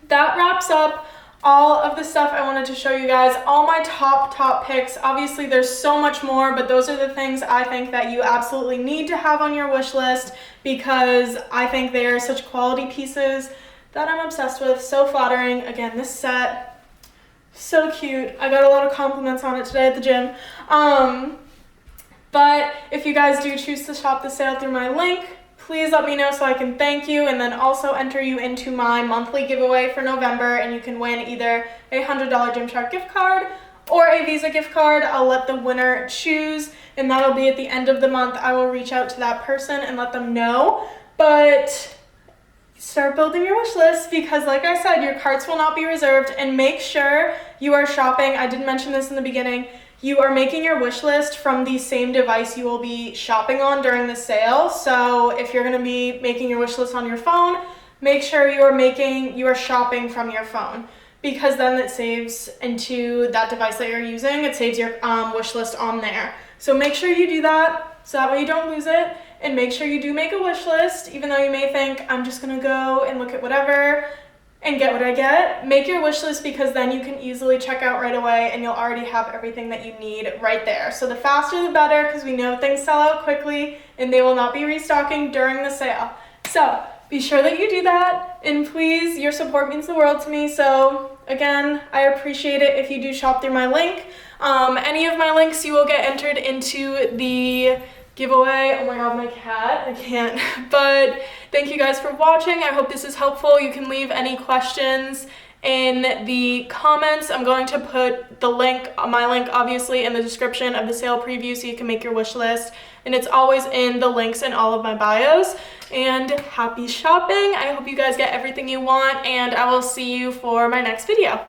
that wraps up all of the stuff I wanted to show you guys, all my top picks. Obviously there's so much more, but those are the things I think that you absolutely need to have on your wish list because I think they are such quality pieces that I'm obsessed with. So flattering. Again, this set, so cute. I got a lot of compliments on it today at the gym. But if you guys do choose to shop the sale through my link, please let me know so I can thank you, and then also enter you into my monthly giveaway for November, and you can win either a $100 Gymshark gift card or a Visa gift card. I'll let the winner choose, and that'll be at the end of the month. I will reach out to that person and let them know. But start building your wish list because, like I said, your carts will not be reserved, and make sure you are shopping. I didn't mention this in the beginning. You are making your wish list from the same device you will be shopping on during the sale. So if you're going to be making your wish list on your phone, make sure you are shopping from your phone, because then it saves into that device that you're using. It saves your wish list on there. So make sure you do that so that way you don't lose it, and make sure you do make a wish list, even though you may think I'm just going to go and look at whatever and get what I get. Make your wish list because then you can easily check out right away and you'll already have everything that you need right there. So the faster the better, because we know things sell out quickly and they will not be restocking during the sale. So be sure that you do that, and please, your support means the world to me. So again, I appreciate it if you do shop through my link. Any of my links, you will get entered into the giveaway. Oh my god, my cat, I can't. But thank you guys for watching. I hope this is helpful. You can leave any questions in the comments. I'm going to put the link, my link obviously, in the description of the sale preview so you can make your wish list, and it's always in the links in all of my bios. And happy shopping. I hope you guys get everything you want, and I will see you for my next video.